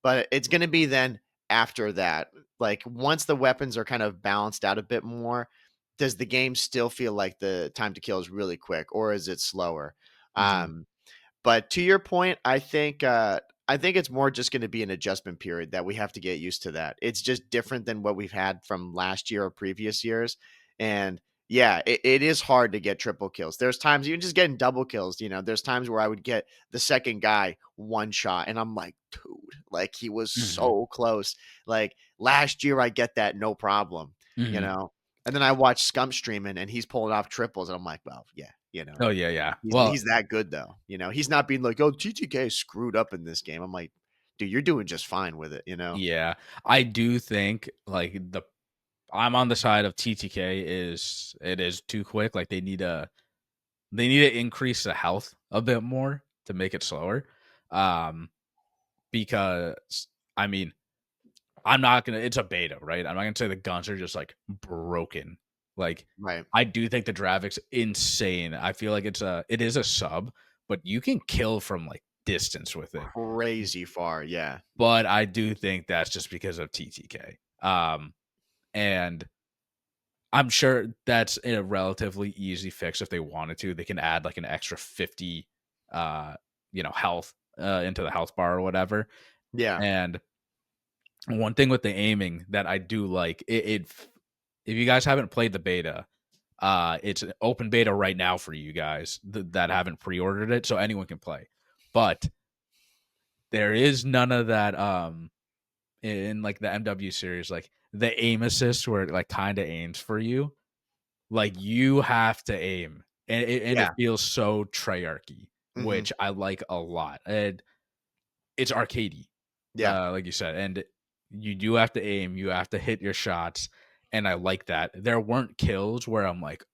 But it's going to be then after that, like once the weapons are kind of balanced out a bit more, does the game still feel like the time to kill is really quick, or is it slower? mhm, Um, but to your point, I think it's more just gonna be an adjustment period that we have to get used to that. It's just different than what we've had from last year or previous years. And yeah, it is hard to get triple kills. There's times even just getting double kills, there's times where I would get the second guy one shot and I'm like, dude, like he was mhm, so close. Like last year I get that no problem, you mhm. know. And then I watch Scump streaming and he's pulling off triples and I'm like, well, yeah, Oh, yeah, yeah. Well, He's that good though, He's not being like, "Oh, TTK is screwed up in this game." I'm like, "Dude, you're doing just fine with it?" yeah, I do think, like, I'm on the side of TTK is too quick. Like, they need to increase the health a bit more to make it slower. Um, because, I mean, I'm not gonna it's a beta, right? I'm not gonna say the guns are just, like, broken. Like, Right. I do think the Dravik's insane. I feel like it is a sub, but you can kill from, like, distance with it. Crazy far, yeah. But I do think that's just because of TTK. And I'm sure that's a relatively easy fix if they wanted to. They can add, like, an extra 50, uh, health, into the health bar or whatever. Yeah. And one thing with the aiming that I do like, if you guys haven't played the beta, it's an open beta right now for you guys that haven't pre-ordered it, so anyone can play. But there is none of that in, like, the MW series, like the aim assist where it, like, kind of aims for you. Like, you have to aim, and it Yeah. feels so Treyarchy, Mhm. which I like a lot. And it's arcadey, Yeah. like you said, and you do have to aim, you have to hit your shots, and I like that. There weren't kills where I'm like,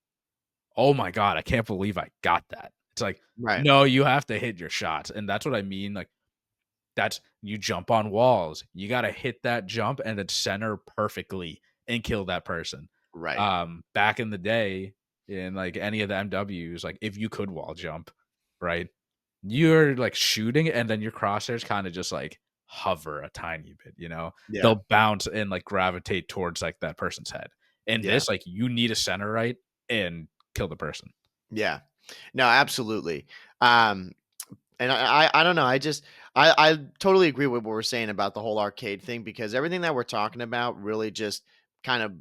"Oh my god, I can't believe I got that." It's like, Right. no, you have to hit your shots, and that's what I mean. Like, that's you jump on walls, you got to hit that jump and then center perfectly and kill that person. Right. Back in the day, in, like, any of the MWs, like, if you could wall jump, right, you're, like, shooting and then your crosshairs kind of just, like, hover a tiny bit, you know? Yeah. They'll bounce and like gravitate towards like that person's head. In Yeah. this, like you need a center right and kill the person. Yeah. No, absolutely. Um, and I don't know. I totally agree with what we're saying about the whole arcade thing because everything that we're talking about really just kind of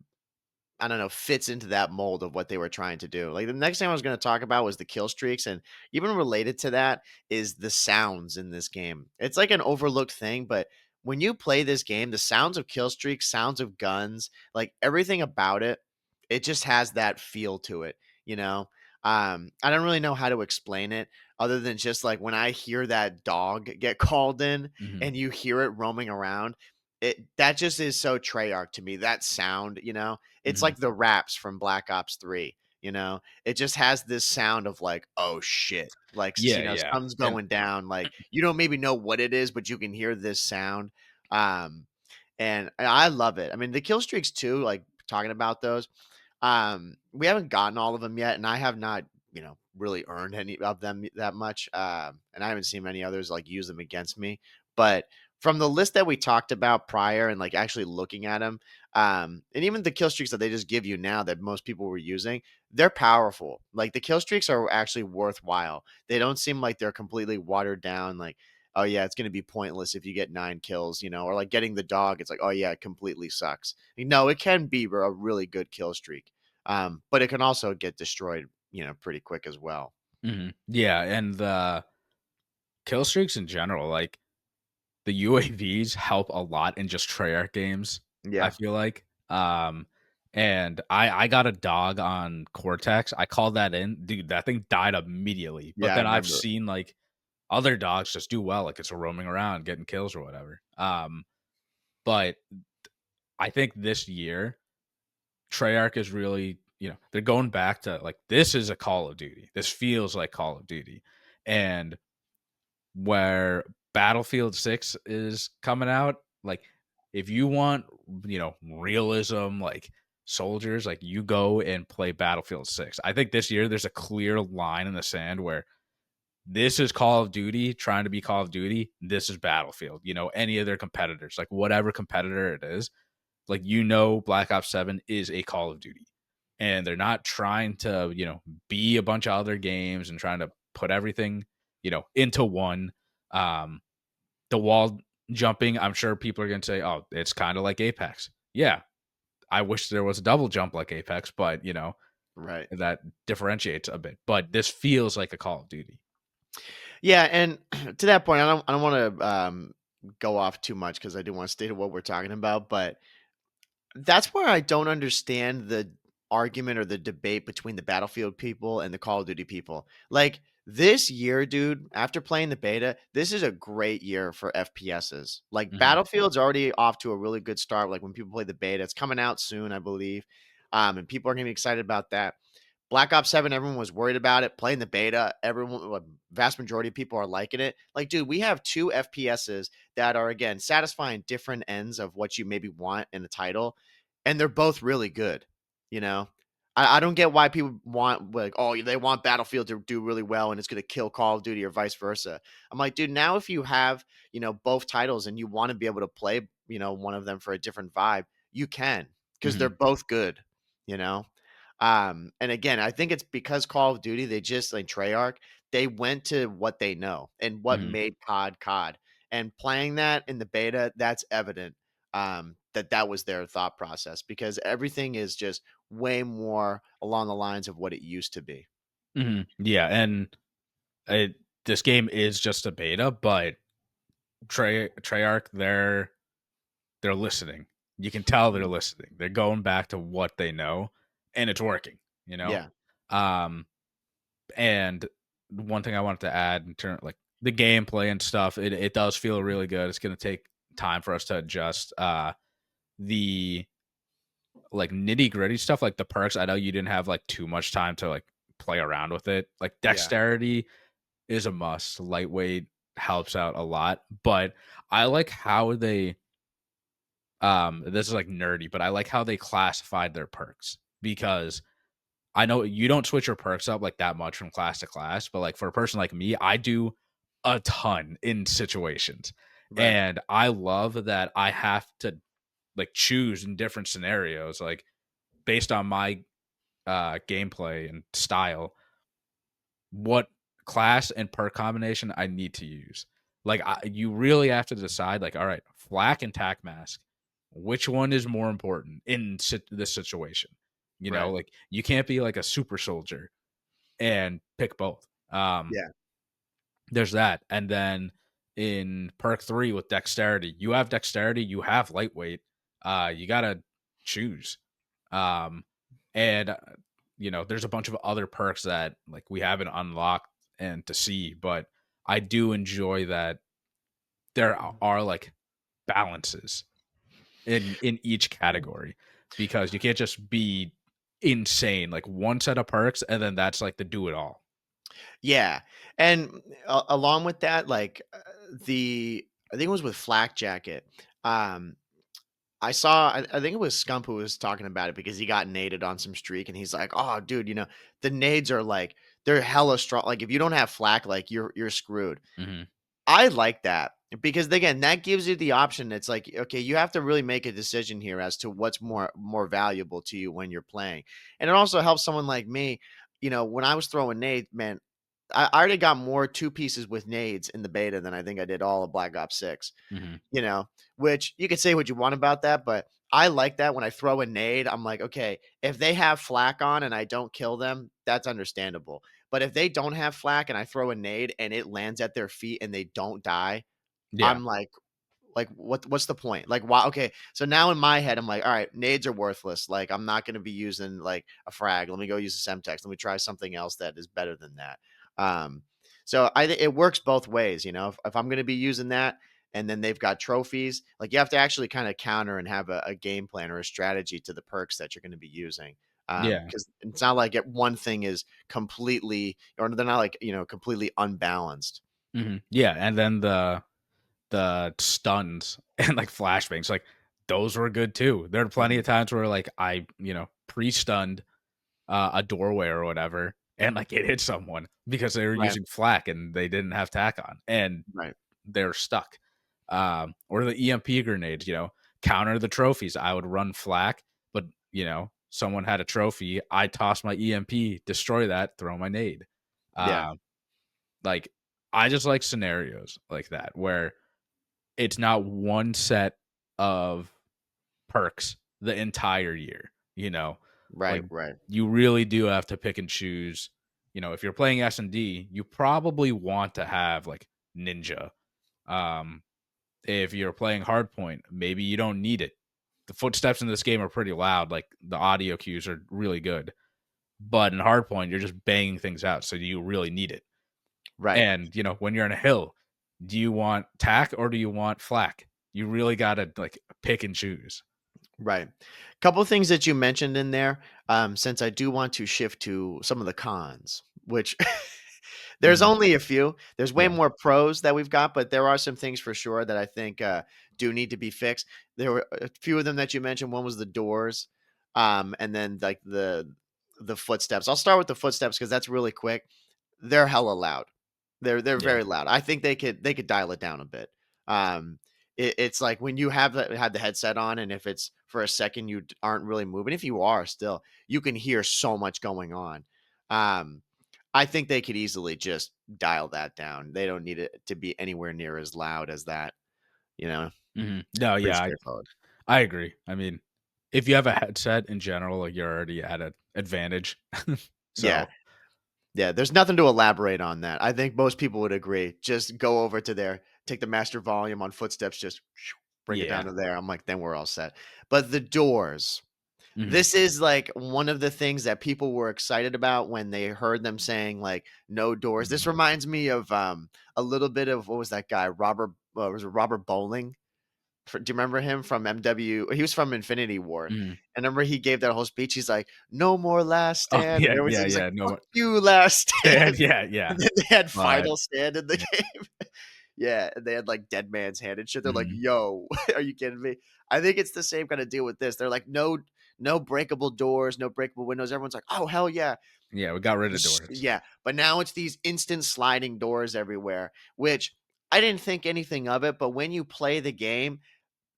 I don't know, fits into that mold of what they were trying to do. Like the next thing I was going to talk about was the kill streaks. And even related to that is the sounds in this game. It's like an overlooked thing, but when you play this game, the sounds of kill streaks, sounds of guns, like everything about it, it just has that feel to it, you know? I don't really know how to explain it other than just like when I hear that dog get called in Mhm. and you hear it roaming around, it that just is so Treyarch to me. That sound, it's Mhm. like the raps from Black Ops 3, It just has this sound of like, "Oh shit." Like, Yeah, yeah. something's And going down. Like, you don't maybe know what it is, but you can hear this sound. Um, and I love it. I mean, the kill streaks too, like talking about those. We haven't gotten all of them yet, and I have not, really earned any of them that much. And I haven't seen many others like use them against me. But from the list that we talked about prior and like actually looking at them, and even the kill streaks that they just give you now that most people were using, they're powerful. Like the kill streaks are actually worthwhile. They don't seem like they're completely watered down. Like, oh yeah, it's going to be pointless if you get 9 kills, or like getting the dog. It's like, oh yeah, it completely sucks. No, it can be a really good kill streak, but it can also get destroyed, pretty quick as well. Mhm. Yeah, and the kill streaks in general, like the UAVs help a lot in just Treyarch games, I Yeah, feel like. And I got a dog on Cortex. I called that in. Dude, that thing died immediately. But yeah, I then I've remember. seen like other dogs just do well, like it's roaming around, getting kills or whatever. But I think this year, Treyarch is really, they're going back to like this is a Call of Duty. This feels like Call of Duty. And where Battlefield 6 is coming out, like if you want, realism, like soldiers, like you go and play Battlefield 6. I think this year there's a clear line in the sand where this is Call of Duty trying to be Call of Duty. This is Battlefield. Any of their competitors, like whatever competitor it is, like Black Ops 7 is a Call of Duty. And they're not trying to, be a bunch of other games and trying to put everything, into one. Um, the wall jumping, I'm sure people are going to say, oh, it's kind of like Apex. Yeah, I wish there was a double jump like Apex, but, Right. that differentiates a bit. But this feels like a Call of Duty. Yeah, and to that point, I don't want to go off too much because I do want to stay to what we're talking about, but that's where I don't understand the argument or the debate between the Battlefield people and the Call of Duty people. Like this year, dude, after playing the beta, this is a great year for FPSs. Like Hmm. Battlefield's already off to a really good start. Like when people play the beta, it's coming out soon, I believe. And people are gonna be excited about that. Black Ops 7, everyone was worried about it. Playing the beta, vast majority of people are liking it. Like, dude, we have two FPSs that are, again, satisfying different ends of what you maybe want in the title, and they're both really good. You know, I don't get why people want, like, oh, they want Battlefield to do really well and it's going to kill Call of Duty or vice versa. I'm like, dude, now if you have, both titles and you want to be able to play, one of them for a different vibe, you can because they're Hmm. both good, you know? And again, I think it's because Call of Duty, they just like Treyarch, they went to what they know and what Hmm. made COD COD. And playing that in the beta, that's evident that was their thought process because everything is just way more along the lines of what it used to be. Hmm. Yeah. And this game is just a beta, but Treyarch, they're listening. You can tell they're Mm. listening. They're going back to what they know, and it's working. You know, Yeah. um, and one thing I wanted to add in terms like the gameplay and stuff, it does feel really good. It's going to take time for us to adjust. The like nitty gritty stuff, like the perks. I know you didn't have like too much time to like play around with it. Like Yeah. dexterity is a must. Lightweight helps out a lot, but I like how they this is like nerdy, but I like how they classified their perks because I know you don't switch your perks up like that much from class to class, but like for a person like me, I do a ton in situations. Right. And I love that I have to like choose in different scenarios, like based on my gameplay and style, what class and perk combination I need to use. Like you really have to decide, like, all right, flak and tac mask, which one is more important in this situation? You know, Right. like you can't be like a super soldier and pick both. Yeah. There's that, and then in perk 3 with dexterity, you have dexterity, you have lightweight. You gotta choose. Um, and you know, there's a bunch of other perks that like we haven't unlocked and to see, but I do enjoy that there are like balances in each category, because you can't just be insane like one set of perks and then that's like the do it all. Yeah, and along with that, like, the I think it was with Flak Jacket, um, I think it was Scump who was talking about it because he got naded on some streak, and he's like, "Oh, dude, the nades are, like, they're hella strong, like, if you don't have flak, like, you're screwed." Hmm. I like that because again, that gives you the option. It's like, okay, you have to really make a decision here as to what's more valuable to you when you're playing. And it also helps someone like me, when I was throwing nades, man, I already got more two pieces with nades in the beta than I think I did all of Black Ops 6, Hmm. you know, which you could say what you want about that, but I like that when I throw a nade, I'm like, okay, if they have flak on and I don't kill them, that's understandable. But if they don't have flak and I throw a nade and it lands at their feet and they don't die, Yeah. I'm like, what's the point? Like, why? Okay, so now in my head, I'm like, all right, nades are worthless. Like, I'm not going to be using like a frag. Let me go use a semtex. Let me try something else that is better than that. Um, so it works both ways. If I'm going to be using that, and then they've got trophies, like you have to actually kind of counter and have a game plan or a strategy to the perks that you're going to be using. Yeah. Because it's not like one thing is completely, or they're not like completely unbalanced. Yeah, and then the stuns and like flashbangs, like those were good too. There are plenty Mhm. of times where like I, pre-stunned a doorway or whatever, and like it hit someone because they were Right, using flak and they didn't have tack on, and right, they're stuck. Or the EMP grenades, counter the trophies. I would run flak, but someone had a trophy. I toss my EMP, destroy that, throw my nade. yeah, Um, like I just like scenarios like that where it's not one set of perks the entire year, right, like right. you really do have to pick and choose. If you're playing S&D, you probably want to have like ninja. Um, if you're playing hardpoint, maybe you don't need it. The footsteps in this game are pretty loud. Like the audio cues are really good, but in hardpoint, you're just banging things out. So do you really need it? Right, And when you're in a hill, do you want tack or do you want flak? You really gotta like pick and choose. right. Couple of things that you mentioned in there, since I do want to shift to some of the cons, which there's Mhm. only a few. There's way Yeah. more pros that we've got, but there are some things for sure that I think do need to be fixed. There were a few of them that you mentioned. One was the doors, and then like the footsteps. I'll start with the footsteps because that's really quick. They're hella loud. They're Yeah. very loud. I think they could dial it down a bit. Um, it's like when you had the headset on, and if it's for a second you aren't really moving. If you are still, you can hear so much going on. Um, I think they could easily just dial that down. They don't need it to be anywhere near as loud as that. You know, No, pretty yeah, straightforward. I agree. I mean, if you have a headset in general, like you're already at an advantage. Yeah, So yeah. There's nothing to elaborate on that. I think most people would agree. Just go over to there, take the master volume on footsteps, just bring it down yeah. to there. I'm like, then we're all set. But the doors. Mhm. This is like one of the things that people were excited about when they heard them saying like no doors. This Mhm. reminds me of a little bit of what was that guy Robert was it Robert Bowling? Do you remember him from MW? He was from Infinity War. Mhm. And remember he gave that whole speech. He's like, "No more last Oh, stand," and yeah, everyone yeah, was like, yeah, "Fuck no you, last stand, stand." yeah, yeah, And then they had but final stand in the yeah. game. Yeah, and they had like dead man's hand and shit. They're like, Mhm. "Yo, are you kidding me?" I think it's the same kind of deal with this. They're like, no breakable doors, no breakable windows. Everyone's like, "Oh hell yeah!" Yeah, we got rid of doors. Yeah, but now it's these instant sliding doors everywhere, which I didn't think anything of it, but when you play the game,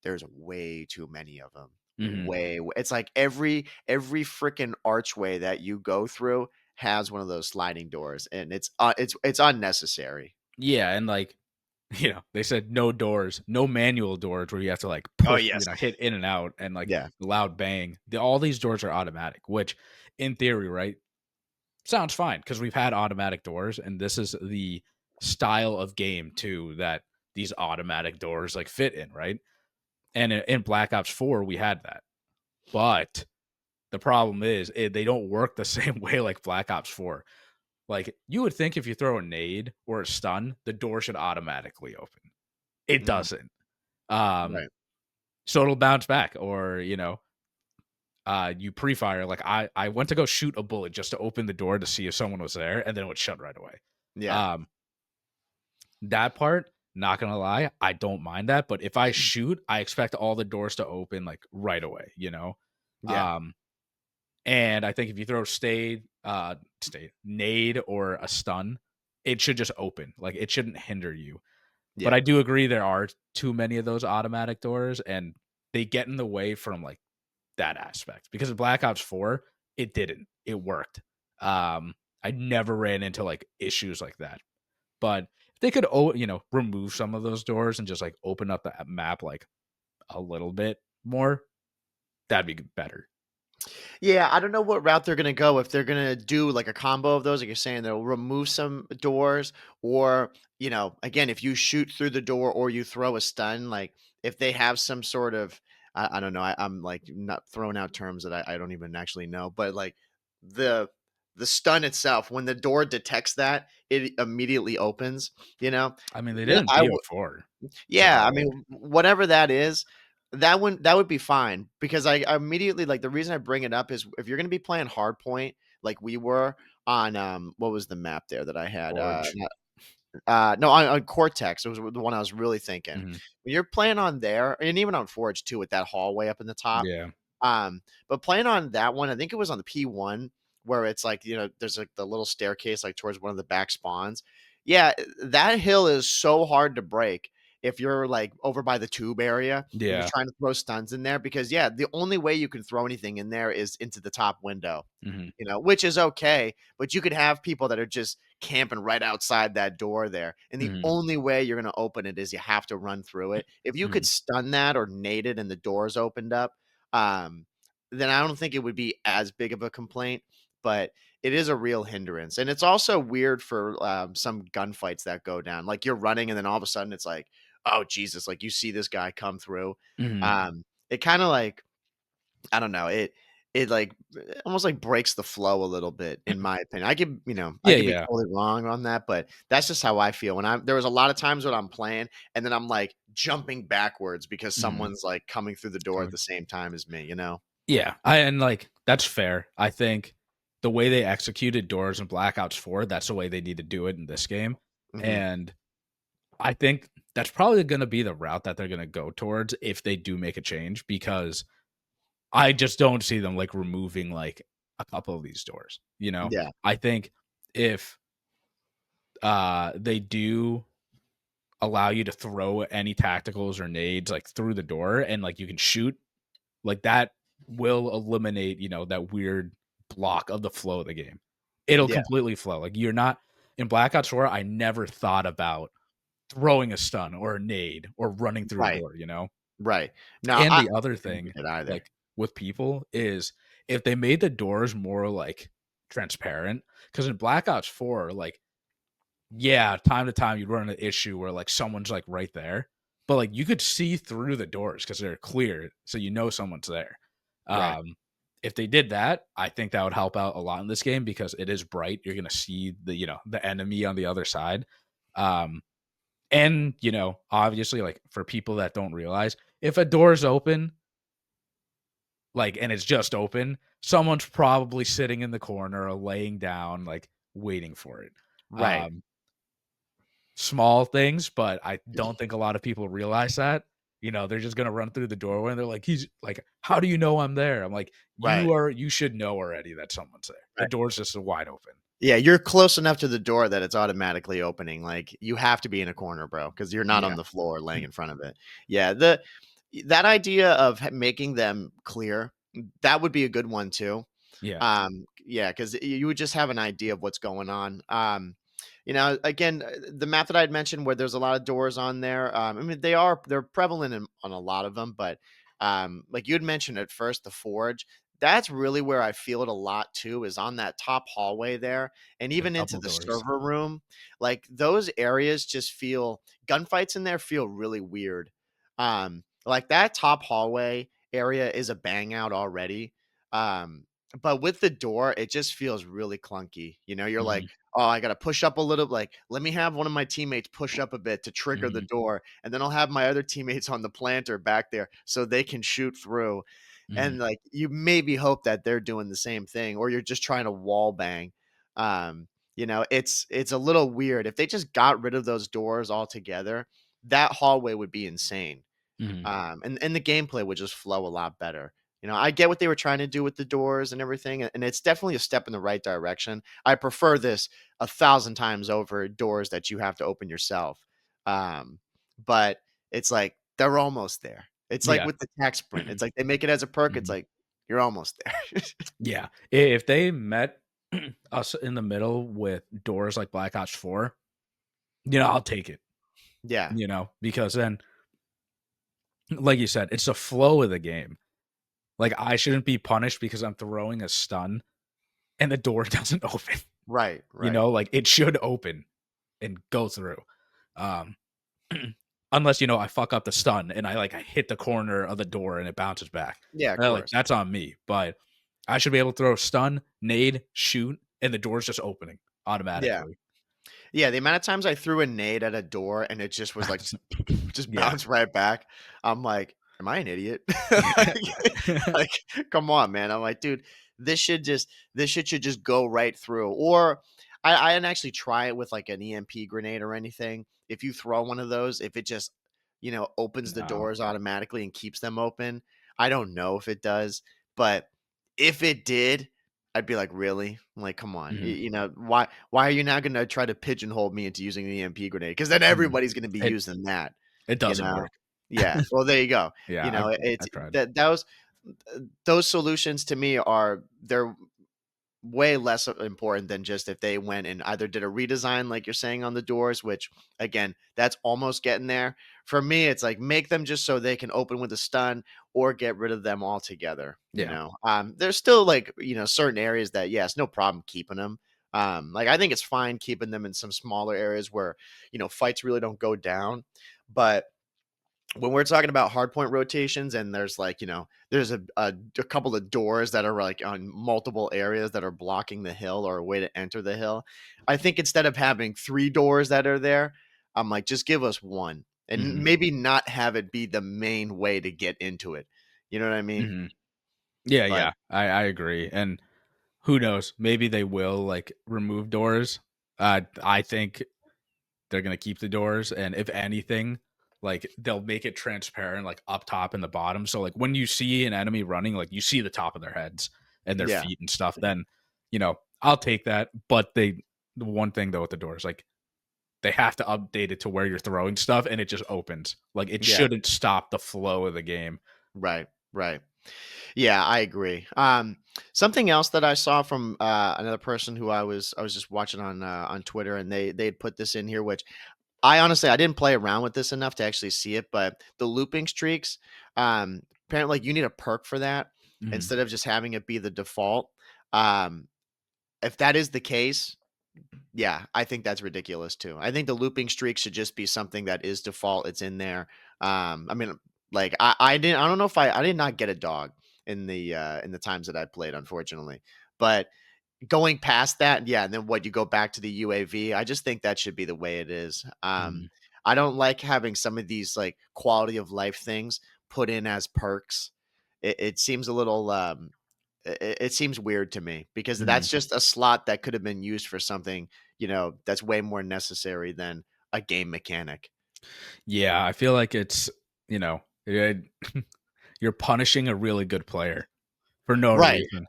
there's way too many of them. Mhm. It's like every freaking archway that you go through has one of those sliding doors, and it's unnecessary. Yeah, and, like, they said no doors, no manual doors where you have to, like, Oh, push, yes. hit in and out and, like, Yeah. the loud bang. All these doors are automatic, which in theory, right, sounds fine because 'cause we've had automatic doors, and this is the style of game too that these automatic doors, like, fit in, right? And in Black Ops 4, we had that. But the problem is, they don't work the same way like Black Ops 4. Like, you would think if you throw a nade or a stun, the door should automatically open. It Mhm. doesn't. Um, Right. so it'll bounce back or, you pre-fire. Like, I went to go shoot a bullet just to open the door to see if someone was there, and then it would shut right away. Yeah. Um, that part, not gonna lie, I don't mind that, but if I shoot, I expect all the doors to open, like, right away, you know? Yeah. Um, and I think if you throw nade or a stun, it should just open. Like, it shouldn't hinder you. But Yeah. I do agree there are too many of those automatic doors, and they get in the way from, like, that aspect. Because in Black Ops 4, it didn't. It worked. I never ran into, like, issues like that. But if they could, remove some of those doors and just, like, open up the map, like, a little bit more, that'd be better. Yeah, I don't know what route they're gonna go, if they're gonna do, like, a combo of those, like you're saying, they'll remove some doors, or, again, if you shoot through the door or you throw a stun, like, if they have some sort of I don't know, I'm, like, not throwing out terms that I don't even actually know, but, like, the the stun itself, when the door detects that, it immediately opens, you know? I mean, they did Yeah, in BO4, yeah, I so mean, whatever that is, that would be fine because I immediately like, the reason I bring it up is if you're gonna be playing hardpoint like we were on, what was the map there that I had? Forge. No, on Cortex, it was the one I was really thinking. Mhm. When you're playing on there and even on Forge too with that hallway up in the top, Yeah. but playing on that one, I think it was on the P1 where it's like, there's like the little staircase like towards one of the back spawns. Yeah, that hill is so hard to break if you're like over by the tube area and you're Yeah. trying to throw stuns in there because yeah, the only way you can throw anything in there is into the top window. Mhm. Which is okay, but you could have people that are just camping right outside that door there. And the Mhm. only way you're going to open it is you have to run through it. If you could Mhm. stun that or nade it and the doors opened up, um, then I don't think it would be as big of a complaint, but it is a real hindrance. And it's also weird for some gunfights that go down. Like you're running and then all of a sudden it's like, oh, Jesus, like you see this guy come through. Mhm. It kind of like, I don't know, it like almost like breaks the flow a little bit, in my opinion. I Yeah, could be yeah. totally wrong on that, but that's just how I feel when there was a lot of times when I'm playing and then I'm like jumping backwards because Mhm. someone's like coming through the door at Going the same time as me, you know? Yeah, and, like, that's fair. I think the way they executed doors in Black Ops 4, that's the way they need to do it in this game, Mhm. and I think that's probably gonna be the route that they're gonna go towards if they do make a change, because I just don't see them, like, removing, like, a couple of these doors, you know? Yeah, I think if, they do allow you to throw any tacticals or nades, like, through the door and, like, you can shoot, like, that will eliminate, that weird block of the flow of the game. It'll yeah, completely flow. Like, you're not in Black Ops 4, I never thought about throwing a stun or a nade or running through a right, door, you know? right. No, And I the other didn't thing, get it either. like, with people is if they made the doors more, like, transparent, because in Black Ops 4, like, yeah, time to time, you'd run an issue where, like, someone's, like, right there, but, like, you could see through the doors because 'cause they're clear, so you know someone's there. Right, If they did that, I think that would help out a lot in this game because it is bright, you're gonna see the enemy on the other side. Um, and, obviously, like, for people that don't realize, if a door's open, like, and it's just open, someone's probably sitting in the corner or laying down, like, waiting for it. right, Um Small things, but I don't think a lot of people realize that. They're just gonna run through the doorway and they're like, "He's like, how do you know I'm there?" I'm like, right, You should know already that someone's there. The right. door's just wide open." Yeah, you're close enough to the door that it's automatically opening. Like you have to be in a corner, bro, because you're not on Yeah. the floor laying in front of it. Yeah, the that idea of making them clear, that would be a good one too. Yeah. Yeah, because you would just have an idea of what's going on. Again, the map that I'd mentioned where there's a lot of doors on there. I mean, they're prevalent on a lot of them, but like you had mentioned at first, the forge. That's really where I feel it a lot too, is on that top hallway there, and The even into double the doors. server room. Like those areas just feel gunfights in there feel really weird. Like that top hallway area is a bang out already. But with the door, it just feels really clunky. You're like, Mhm, oh, I got to push up a little. Like, let me have one of my teammates push up a bit to trigger the mhm, door. And then I'll have my other teammates on the planter back there so they can shoot through. mhm. And like, you maybe hope that they're doing the same thing or you're just trying to wall bang. It's a little weird. If they just got rid of those doors altogether, that hallway would be insane. Mhm. And the gameplay would just flow a lot better. I get what they were trying to do with the doors and everything, and it's definitely a step in the right direction. I prefer this 1,000 times over doors that you have to open yourself. But it's like they're almost there. It's like Yeah. with the Tac Sprint. It's like they make it as a perk. It's Mhm. like you're almost there. Yeah. If they met us in the middle with doors like Black Ops 4, I'll take it, Yeah, because then, like you said, it's the flow of the game. Like, I shouldn't be punished because I'm throwing a stun and the door doesn't open, right, right. Like, it should open and go through. Um, unless, I fuck up the stun and I hit the corner of the door and it bounces back. Yeah, of Like, course. that's on me, but I should be able to throw stun, nade, shoot, and the door's just opening Yeah. automatically. Yeah, the amount of times I threw a nade at a door and it just was like just Yeah. bounced right back. I'm like, "Am I an idiot?" Yeah. Like, come on, man. I'm like, "Dude, this shit should just go right through." Or I didn't actually try it with like an EMP grenade or anything. If you throw one of those, if it just, opens the No. doors automatically and keeps them open. I don't know if it does, but if it did, I'd be like, "Really?" I'm like, "Come on. Mhm, Why are you now gonna try to pigeonhole me into using the EMP grenade? Because then mhm. everybody's gonna be It using that, it you doesn't know? work. Yeah. Well, there you go. Yeah, I've It's I've tried. that those solutions to me they're way less important than just if they went and either did a redesign like you're saying on the doors, which again, that's almost getting there. For me, it's like make them just so they can open with a stun or get rid of them altogether. Yeah. There's still like, certain areas that yes, no problem keeping them. Like I think it's fine keeping them in some smaller areas where, fights really don't go down. But when we're talking about hardpoint rotations and there's like there's a couple of doors that are like on multiple areas that are blocking the hill or a way to enter the hill, I think instead of having three doors that are there, I'm like, just give us one and Mhm, maybe not have it be the main way to get into it. You know what I mean? mhm. Yeah, But yeah. I agree, and who knows? Maybe they will, remove doors. I think they're gonna keep the doors, and if anything, they'll make it transparent, up top and the bottom. So when you see an enemy running, you see the top of their heads and their yeah, feet and stuff. Then I'll take that. But the one thing though with the doors, they have to update it to where you're throwing stuff and it just opens. It yeah, shouldn't stop the flow of the game. right, right. Yeah, I agree. Something else that I saw from another person who I was just watching on Twitter, and they'd put this in here, which I didn't play around with this enough to actually see it, but the looping streaks, apparently like, you need a perk for that Mhm, instead of just having it be the default. Um, if that is the case, yeah, I think that's ridiculous too. I think the looping streak should just be something that is default. It's in there. I mean, like I don't know if I did not get a dog in the times that I played, unfortunately. But going past that, yeah, and then what you go back to the UAV, I just think that should be the way it is. mhm, I don't like having some of these like quality of life things put in as perks. It seems a little it seems weird to me because mhm. that's just a slot that could have been used for something, that's way more necessary than a game mechanic. Yeah, I feel like it's, you know, it you're punishing a really good player for no Right. reason,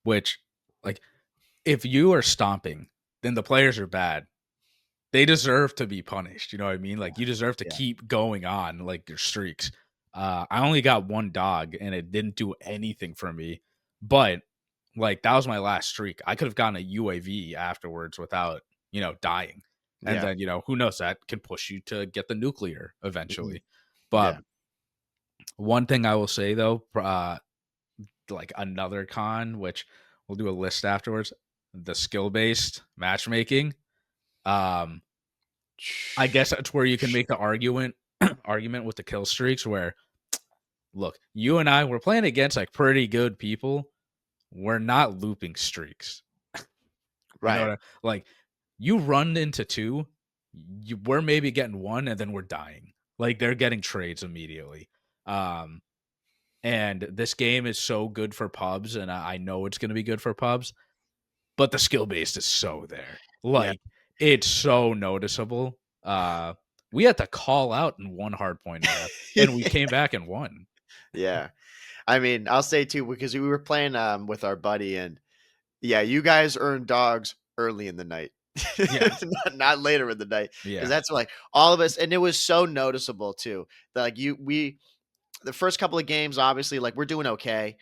which, like if you are stomping, then the players are bad. They deserve to be punished. You know what I mean? Like you deserve to Yeah. keep going on like your streaks. I only got one dog and it didn't do anything for me, but like that was my last streak. I could have gotten a UAV afterwards without, dying. And Yeah. then, who knows, that can push you to get the nuclear Mhm. eventually. But Yeah. one thing I will say though, like another con, which we'll do a list afterwards, the skill based matchmaking. Um, I guess that's where you can make the argument with the kill streaks where look, you and I we're playing against like pretty good people. We're not looping streaks. You know Right. what like you run into two, we're maybe getting one and then we're dying. Like they're getting trades immediately. Um and this game is so good for pubs and I know it's going to be good for pubs, but the skill base is so there. Yeah. Like it's so noticeable. We had to call out in one hard point map and we came back and won. Yeah. I mean, I'll say too, because we were playing with our buddy, and yeah, you guys earn dogs early in the night. Yeah. Not later in the night. Because Yeah. that's like all of us, and it was so noticeable too. Like the first couple of games, obviously, like we're doing okay.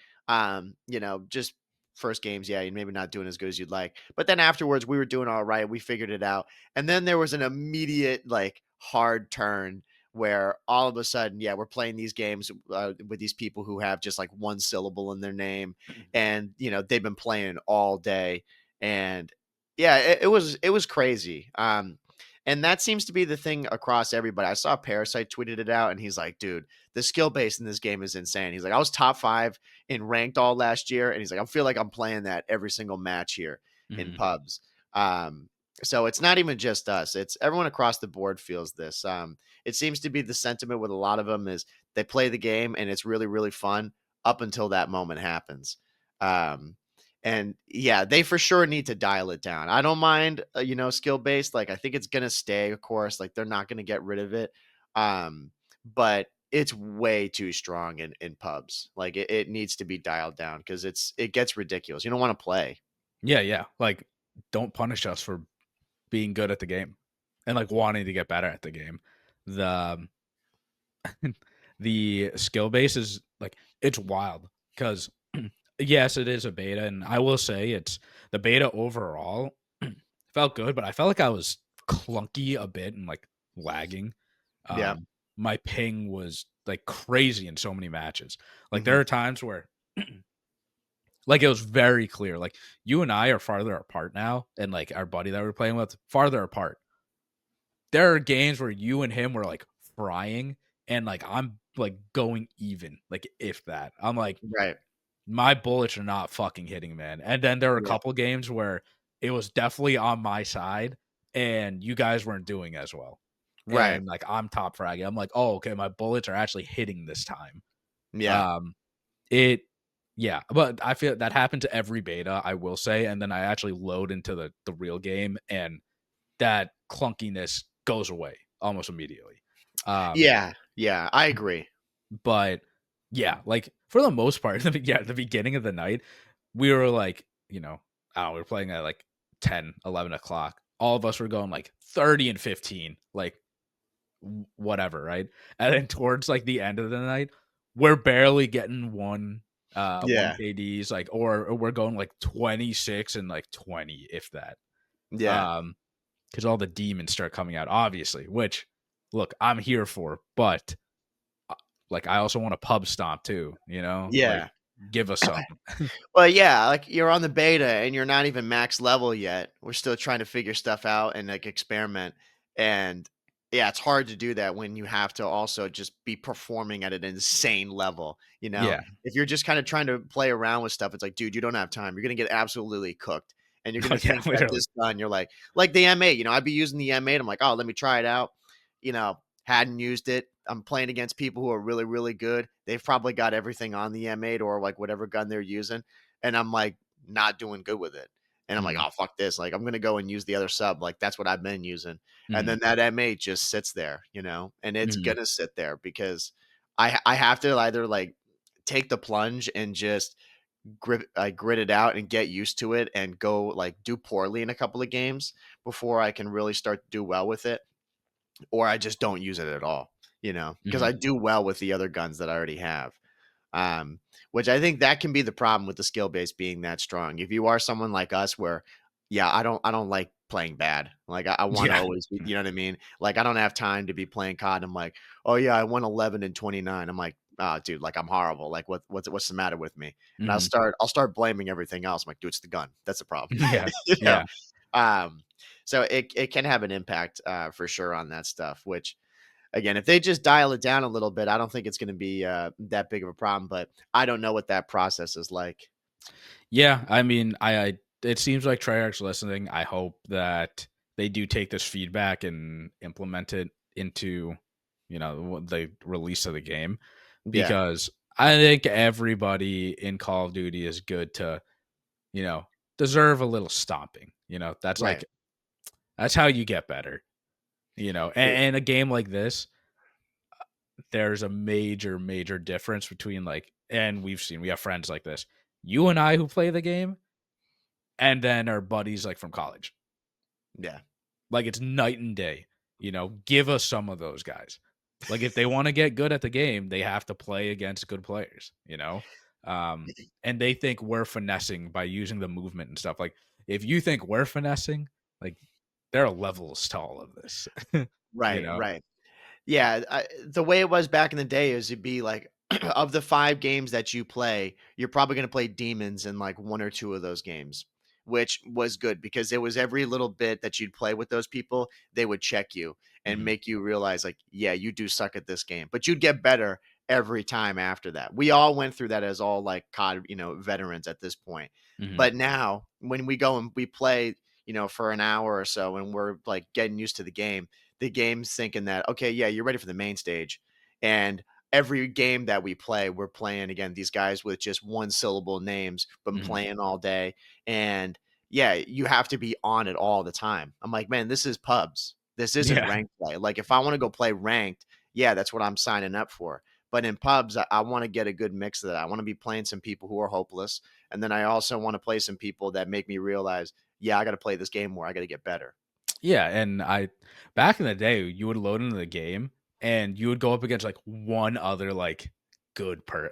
Just first games, yeah, you're maybe not doing as good as you'd like. But then afterwards, we were doing all right. We figured it out. And then there was an immediate, like, hard turn where all of a sudden, yeah, we're playing these games with these people who have just like one syllable in their name. And, they've been playing all day. And yeah, it was crazy. And that seems to be the thing across everybody. I saw Parasite tweeted it out, and he's like, dude, the skill base in this game is insane. He's like, I was top 5 in ranked all last year, and he's like, I feel like I'm playing that every single match here in Mhm. pubs. So it's not even just us; it's everyone across the board feels this. It seems to be the sentiment with a lot of them is they play the game and it's really really fun up until that moment happens. Um, and yeah, they for sure need to dial it down. I don't mind, skill based. Like I think it's gonna stay, of course. Like they're not gonna get rid of it. But it's way too strong in pubs. Like it needs to be dialed down because it gets ridiculous. You don't want to play. Yeah, yeah. Like don't punish us for being good at the game and like wanting to get better at the game. The the skill base is like it's wild because yes, it is a beta, and I will say it's the beta overall felt good, but I felt like I was clunky a bit and like lagging. Yeah. My ping was like crazy in so many matches. Like Hmm. there are times where like it was very clear. Like you and I are farther apart now, and like our buddy that we're playing with farther apart. There are games where you and him were like frying, and like I'm like going even, like if that. I'm like Right. my bullets are not fucking hitting, man. And then there were a Yeah. couple games where it was definitely on my side, and you guys weren't doing as well. Right. And like I'm top fragging. I'm like, oh, okay, my bullets are actually hitting this time. Yeah. Um, it yeah, but I feel that happened to every beta, I will say, and then I actually load into the real game and that clunkiness goes away almost immediately. Um, Yeah. Yeah. I agree. but yeah, like for the most part, at the beginning of the night, we were like, I don't know, we were playing at like 10, 11 o'clock. All of us were going like 30 and 15, like whatever, right? And then towards like the end of the night, we're barely getting one Yeah. KDs, like or we're going like 26 and like 20, if that. Yeah. Um, because all the demons start coming out, obviously, which look, I'm here for, but like I also want a pub stomp too, like Yeah. give us some. Well, yeah, like you're on the beta and you're not even max level yet. We're still trying to figure stuff out and like experiment. And yeah, it's hard to do that when you have to also just be performing at an insane level. Yeah. If you're just kind of trying to play around with stuff, it's like, dude, you don't have time. You're gonna get absolutely cooked. And you're Oh gonna yeah, think that literally. this gun, you're like the M8, I'd be using the M8. I'm like, oh, let me try it out. Hadn't used it. I'm playing against people who are really, really good. They've probably got everything on the M8 or like whatever gun they're using. And I'm like not doing good with it. And I'm like, Mhm, oh, fuck this. Like, I'm going to go and use the other sub. Like, that's what I've been using. And mhm, then that M8 just sits there, and it's mhm, going to sit there because I have to either like take the plunge and just grit it out and get used to it and go like do poorly in a couple of games before I can really start to do well with it, or I just don't use it at all, because Mhm. I do well with the other guns that I already have. Which I think that can be the problem with the skill base being that strong. If you are someone like us where, yeah, I don't like playing bad. Like I want to Yeah. always be, you know what I mean? Like I don't have time to be playing COD. I'm like, oh yeah, I won 11 and 29. I'm like, oh dude, like I'm horrible. Like what's the matter with me? And I'll Mhm. start blaming everything else. I'm like, dude, it's the gun. That's the problem. Yeah. you know? Yeah. Um, so it can have an impact for sure on that stuff, which again, if they just dial it down a little bit, I don't think it's going to be that big of a problem. But I don't know what that process is like. Yeah, I mean, I it seems like Treyarch's listening. I hope that they do take this feedback and implement it into, the release of the game, Yeah, because I think everybody in Call of Duty is good to, you know, deserve a little stomping. right. That's how you get better. It, And a game like this, there's a major, major difference between like, and we have friends like this. You and I who play the game, and then our buddies like from college. yeah, Like it's night and day. Give us some of those guys. Like if they want to get good at the game, they have to play against good players. Um, and they think we're finessing by using the movement and stuff. Like if you think we're finessing, like there are levels to all of this. you right, know? right. Yeah, the way it was back in the day is it'd be like of the 5 games that you play, you're probably gonna play demons in, like, 1 or 2 of those games, which was good because it was every little bit that you'd play with those people, they would check you and Mhm, make you realize, like, "Yeah, you do suck at this game," but you'd get better every time after that. We all went through that as all, like, COD, veterans at this point. mhm, But now, when we go and we play, for an hour or so and we're, like, getting used to the game's thinking that, okay, yeah, you're ready for the main stage. And every game that we play, we're playing again these guys with just one syllable names, been mhm. playing all day. And yeah, you have to be on it all the time. I'm like, man, this is pubs. This isn't Yeah. ranked play. Like if I want to go play ranked, yeah, that's what I'm signing up for. But in pubs, I want to get a good mix of that. I want to be playing some people who are hopeless. And then I also want to play some people that make me realize, yeah, I got to play this game more. I got to get better. Yeah, and I back in the day, you would load into the game and you would go up against like one other like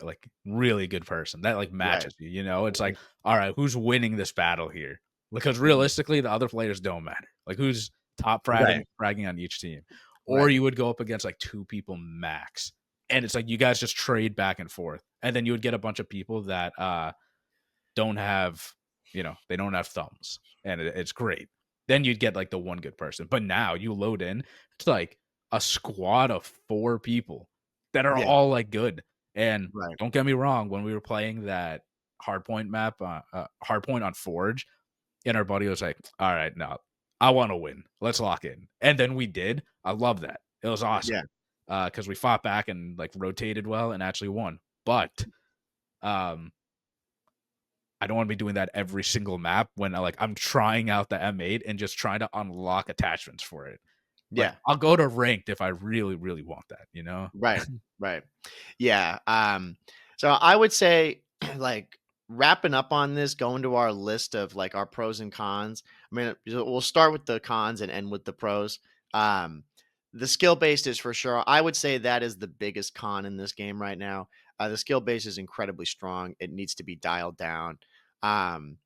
like really good person that like Right. matches you. It's like, Mhm. all right, who's winning this battle here? Because Mhm. realistically, the other players don't matter. Like who's top Right. fragging on each team. Or Right. you would go up against like two people max. And it's like you guys just trade back and forth. And then you would get a bunch of people that don't have, they don't have thumbs, and it's great. Then you'd get like the one good person. But now you load in, it's like a squad of 4 people that are Yeah. all like good. And Right. don't get me wrong, when we were playing that hardpoint map, hardpoint on Forge, and our buddy was like, "All right, no, I want to win. Let's lock in." And then we did. I love that. It was Yeah. awesome because we fought back and like rotated well and actually won. But um, I don't want to be doing that every single map when I'm trying out the M8 and just trying to unlock attachments for it. Like Yeah. I'll go to ranked if I really, really want that. Right. Right. Yeah. So I would say, like, wrapping up on this, going to our list of like our pros and cons. I mean, we'll start with the cons and end with the pros. Um, the skill based is for sure. I would say that is the biggest con in this game right now. The skill base is incredibly strong. It needs to be dialed down. Um,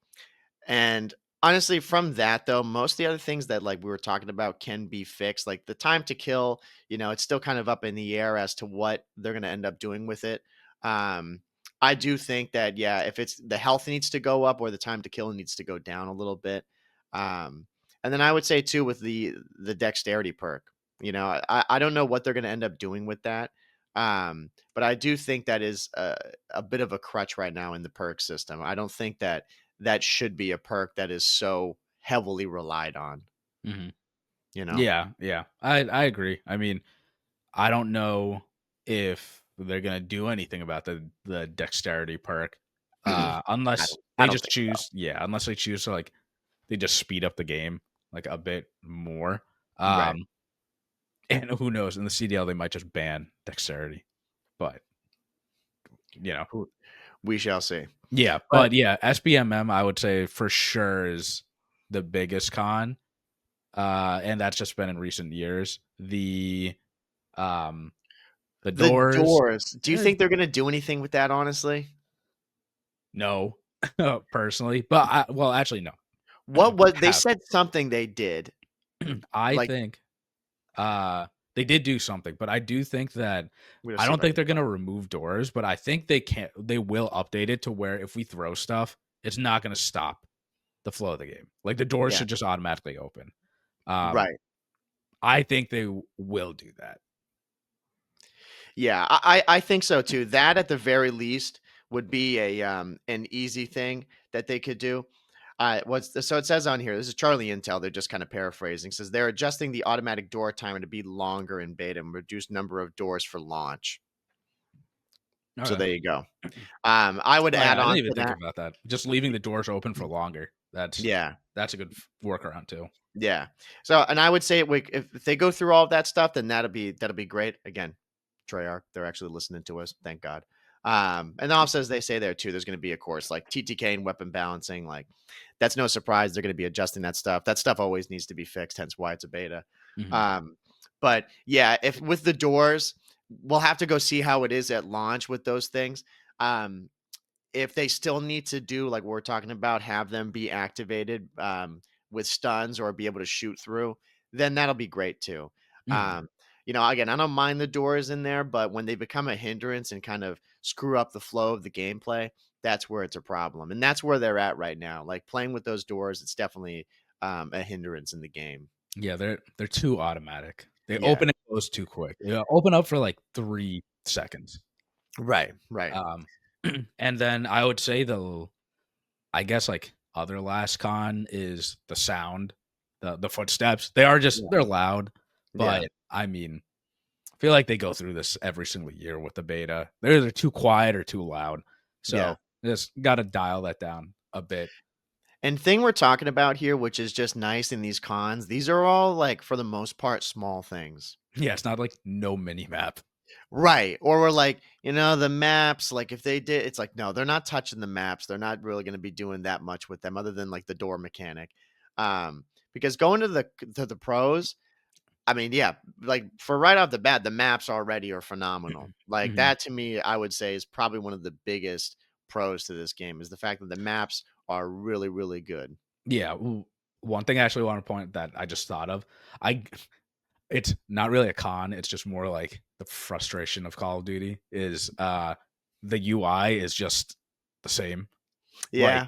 And honestly, from that though, most of the other things that like we were talking about can be fixed. Like the time to kill, it's still kind of up in the air as to what they're gonna end up doing with it. Um, I do think that yeah, if it's the health needs to go up or the time to kill needs to go down a little bit. Um, and then I would say too with the dexterity perk, I don't know what they're gonna end up doing with that. But I do think that is a bit of a crutch right now in the perk system. I don't think that should be a perk that is so heavily relied on, Mhm. you know? Yeah, yeah. I agree. I mean, I don't know if they're gonna do anything about the dexterity perk, I unless don't I they don't just think so. choose. Yeah, unless they choose to like they just speed up the game like a bit more. Right. Um, and who knows? In the CDL, they might just ban dexterity, but you know. Who we shall see. Yeah, But but yeah, SBMM I would say for sure is the biggest con, and that's just been in recent years. Um, the the doors, doors, do you eh, think they're gonna do anything with that, honestly? no, personally, but well, actually, no. What was I they have. said something they did, I like think they did do something, but I do think that we'll I see don't if I think can they're gonna find remove doors, but I think they will update it to where if we throw stuff, it's not gonna stop the flow of the game. Like the doors yeah, should just automatically open. Um, right. I think they will do that. Yeah, I think so too. That at the very least would be an easy thing that they could do. So it says on here, this is Charlie Intel. They're just kind of paraphrasing. Says they're adjusting the automatic door timer to be longer in beta and reduce number of doors for launch. So Okay. there you go. I would Oh yeah, add I didn't on even to think that. about that. Just leaving the doors open for longer. Yeah, That's a good workaround too. yeah. So, and I would say if they go through all of that stuff, then that'll be great. Again, Treyarch, they're actually listening to us. Thank God. And also as they say there too, there's going to be a course like TTK and weapon balancing. Like that's no surprise. They're going to be adjusting that stuff. That stuff always needs to be fixed. Hence why it's a beta. Hmm. Um, but yeah, if with the doors, we'll have to go see how it is at launch with those things. Um, if they still need to do like what we're talking about, have them be activated with stuns or be able to shoot through, then that'll be great too. Hmm. Um, again, I don't mind the doors in there, but when they become a hindrance and kind of screw up the flow of the gameplay, that's where it's a problem. And that's where they're at right now. Like playing with those doors, it's definitely a hindrance in the game. Yeah, they're too automatic. They Yeah. open and close too quick. They open up for like 3 seconds. Right. Right. Um, and then I would say I guess like other last con is the sound, the footsteps. Yeah. They're loud, Yeah. but I mean, I feel like they go through this every single year with the beta. They're either too quiet or too loud. Yeah. So just got to dial that down a bit. And thing we're talking about here, which is just nice in these cons, these are all like for the most part small things. Yeah, it's not like no mini map. Right. Or we're like, the maps, like if they did, it's like, no, they're not touching the maps. They're not really going to be doing that much with them other than like the door mechanic. Because going to the pros, I mean, yeah, like for right off the bat, the maps already are phenomenal. Like Mhm. that to me, I would say is probably one of the biggest pros to this game is the fact that the maps are really, really good. Yeah. One thing I actually want to point that I just thought of, I it's not really a con. It's just more like the frustration of Call of Duty is the UI is just the same. Like Yeah.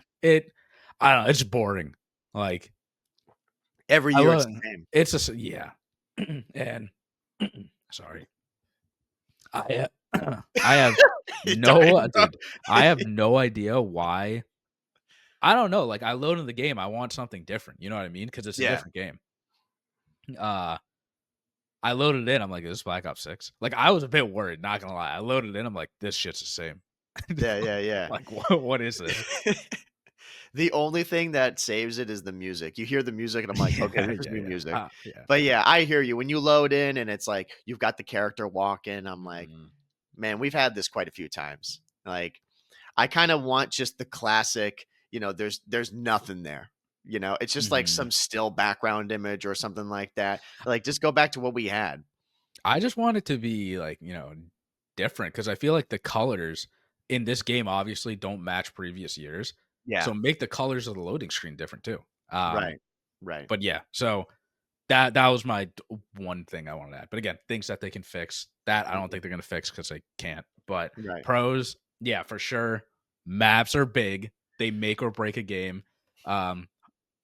I don't know, it's boring. Like Every I year it's love the same. it's just yeah. And sorry. I I have You dying, bro? dude, I have no idea why. I don't know. Like I load in the game, I want something different. You know what I mean? Because it's a Yeah. different game. Uh I loaded in, I'm like, "Is this Black Ops 6?" Like, I was a bit worried, not gonna lie. I loaded in, I'm like, "This shit's the same." Yeah, yeah, yeah. Like, what is this? The only thing that saves it is the music. You hear the music and I'm like, "Okay, Yeah, this is yeah, new yeah. music." Yeah. But yeah, I hear you. When you load in and it's like you've got the character walking, I'm like, Mhm, "Man, we've had this quite a few times." Like, I kinda want just the classic, there's nothing there. It's just like mhm. some still background image or something like that. Like, just go back to what we had. I just want it to be, like, different because I feel like the colors in this game obviously don't match previous years, Yeah. so make the colors of the loading screen different too. Right. Right. But yeah, so that was my one thing I wanted to add. But again, things that they can fix. That I don't Mhm. think they're gonna fix because they can't. But Right. pros, yeah, for sure. Maps are big. They make or break a game. Um,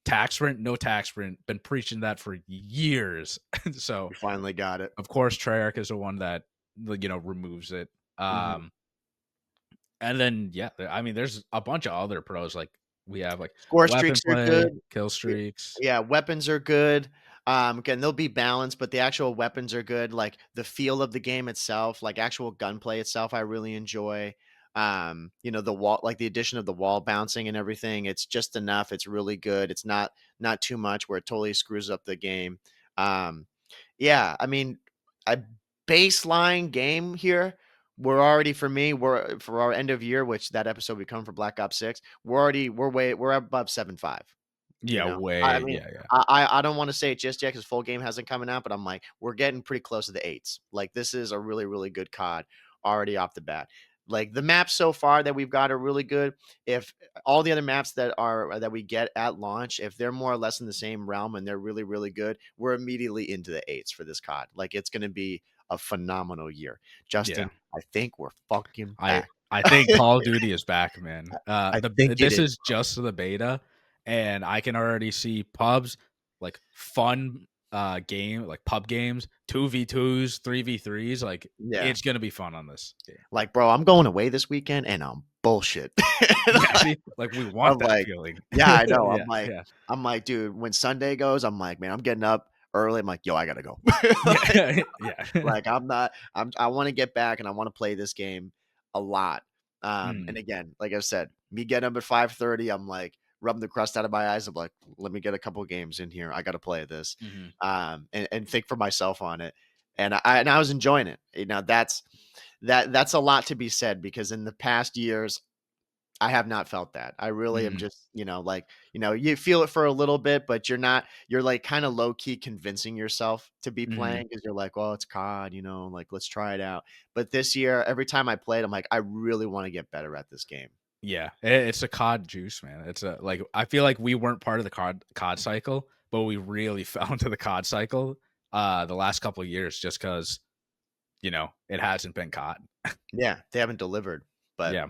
Tac Sprint, no Tac Sprint. Been preaching that for years. So We finally got it. of course Treyarch is the one that removes it. Mhm. Um, and then yeah, I mean, there's a bunch of other pros like we have like Score weapon streaks are play, good. kill streaks. Yeah, weapons are good. Again, they'll be balanced, but the actual weapons are good. Like the feel of the game itself, like actual gunplay itself, I really enjoy. The wall, like the addition of the wall bouncing and everything, it's just enough. It's really good. It's not too much where it totally screws up the game. Um, yeah, I mean, a baseline game here we're already for me, we're for our end of year, which that episode we come for Black Ops 6, we're above 7.5. You Yeah, know? I way, mean, yeah, yeah. I don't wanna say it just yet because full game hasn't coming out, but I'm like, we're getting pretty close to the 8s. Like, this is a really, really good COD already off the bat. Like, the maps so far that we've got are really good. If all the other maps that we get at launch, if they're more or less in the same realm and they're really, really good, we're immediately into the 8s for this COD. Like, it's gonna be a phenomenal year. Yeah. Justin, I think we're fucking I back. I think Call of Duty is back, man. I think it This is. is just the beta, and I can already see pubs, like, fun, game like, pub games, 2v2s, 3v3s, like, Yeah. it's gonna be fun on this game. Like, bro, I'm going away this weekend and I'm bullshit. Yeah, see? Like, we want I'm that like, feeling. yeah, I know. Yeah, yeah. I'm like, dude, when Sunday goes, I'm like, man, I'm getting up early. I'm like, yo, I gotta go. Like, Yeah, yeah. I'm not. I want to get back and I want to play this game a lot. And Mm, again, like I said, me getting up at 5:30, I'm like rubbing the crust out of my eyes. I'm like, let me get a couple games in here. I got to play this, mhm. and think for myself on it. And I was enjoying it. You know, that's a lot to be said because in the past years I have not felt that. I really am Mhm. just, like, you feel it for a little bit, but you're like kind of low key convincing yourself to be Mhm. playing because you're like, well, it's COD, like let's try it out. But this year, every time I played, I'm like, I really want to get better at this game. Yeah, it's a COD juice, man. It's a like, I feel like we weren't part of the COD cycle, but we really fell into the COD cycle, the last couple of years just because it hasn't been COD. Yeah, they haven't delivered, but Yeah,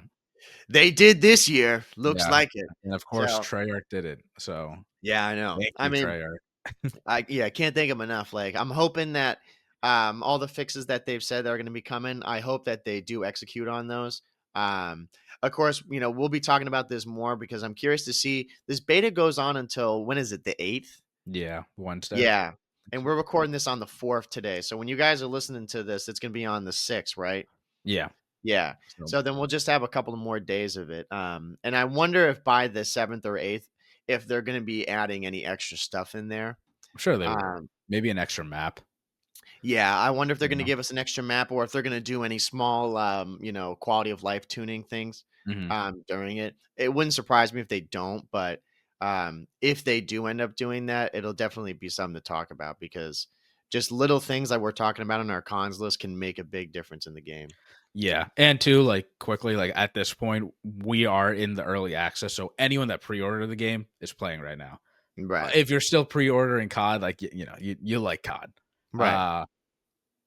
they did this year. Looks yeah, like it. and of course, So, Treyarch did it, so yeah, I know. thank I you, mean, Treyarch. I can't thank them enough. Like, I'm hoping that all the fixes that they've said are going to be coming, I hope that they do execute on those. Um, of course, we'll be talking about this more because I'm curious to see this beta goes on until when is it? The 8th? Yeah, Wednesday. Yeah. And we're recording this on the 4th today. So when you guys are listening to this, it's going to be on the 6th, right? Yeah, Yeah. so So then we'll just have a couple of more days of it. And I wonder if by the 7th or 8th, if they're going to be adding any extra stuff in there. I'm sure they will. Um, Maybe an extra map, Yeah, I wonder if they're you gonna know? give us an extra map or if they're gonna do any small, quality of life tuning things, Mhm. during it. It wouldn't surprise me if they don't, but, if they do end up doing that, it'll definitely be something to talk about because just little things that we're talking about on our cons list can make a big difference in the game. Yeah, and too, like, quickly, like, at this point, we are in the early access, so anyone that pre-ordered the game is playing right now. Right, If you're still pre-ordering COD, like, you like COD. right. Uh,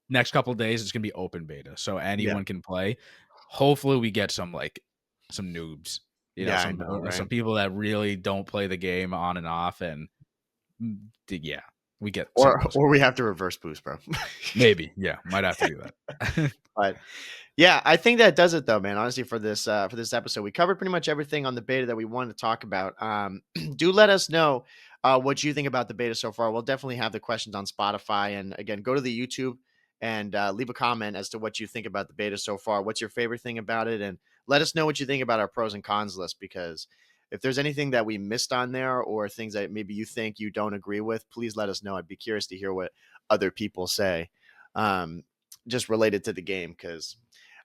Next couple days, it's gonna be open beta, so Yeah, anyone can play. Hopefully, we get some noobs, yeah, I some know, right? some people that really don't play the game on and off, and yeah, we get some of those. Or we have to reverse boost, bro. Maybe, yeah, might have to do that. But yeah, I think that does it though, man. Honestly, for this episode, we covered pretty much everything on the beta that we wanted to talk about. Do let us know what you think about the beta so far. We'll definitely have the questions on Spotify, and again, go to the YouTube and leave a comment as to what you think about the beta so far. What's your favorite thing about it, and let us know what you think about our pros and cons list because. If there's anything that we missed on there or things that maybe you think you don't agree with, please let us know. I'd be curious to hear what other people say, um, just related to the game because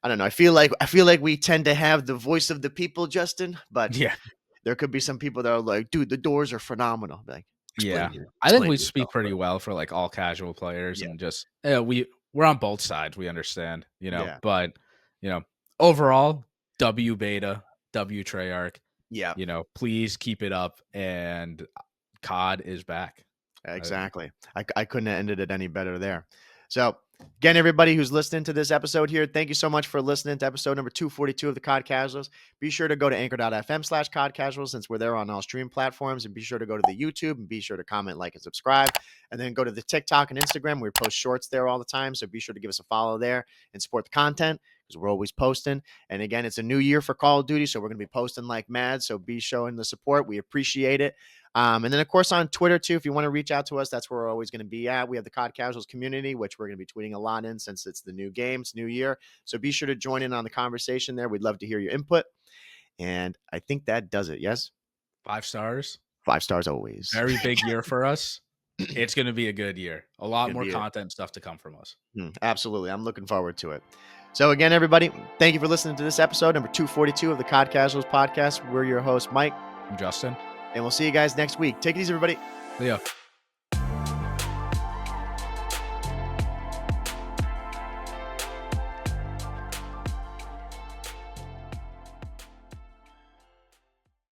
I don't know. I feel like we tend to have the voice of the people, Justin, but Yeah. there could be some people that are like, "Dude, the doors are phenomenal." Be like, Yeah. I think explain we speak yourself, pretty bro. well for, like, all casual players Yeah, and just we're on both sides, we understand, yeah, but, you know, overall, W beta, W Treyarch, yeah. please keep it up, and COD is back. I Exactly. I couldn't have ended it any better there. So, again, everybody who's listening to this episode here, thank you so much for listening to episode number 242 of the COD Casuals. Be sure to go to anchor.fm/COD Casuals since we're there on all stream platforms. And be sure to go to the YouTube and be sure to comment, like, and subscribe. And then go to the TikTok and Instagram. We post shorts there all the time. So be sure to give us a follow there and support the content because we're always posting. And again, it's a new year for Call of Duty. So we're going to be posting like mad. So be showing the support. We appreciate it. And then, of course, on Twitter, too, if you want to reach out to us, that's where we're always going to be at. We have the COD Casuals community, which we're going to be tweeting a lot in since it's the new game, it's new year. So be sure to join in on the conversation there. We'd love to hear your input. And I think that does it. Yes? 5 stars, 5 stars always. very big year for us. It's gonna be a good year. A lot Gonna more be it. content stuff to come from us. Absolutely. I'm looking forward to it. So again, everybody, thank you for listening to this episode, number 242 of the COD Casuals podcast. We're your host, Mike. I'm Justin. And we'll see you guys next week. Take it easy, everybody. See ya.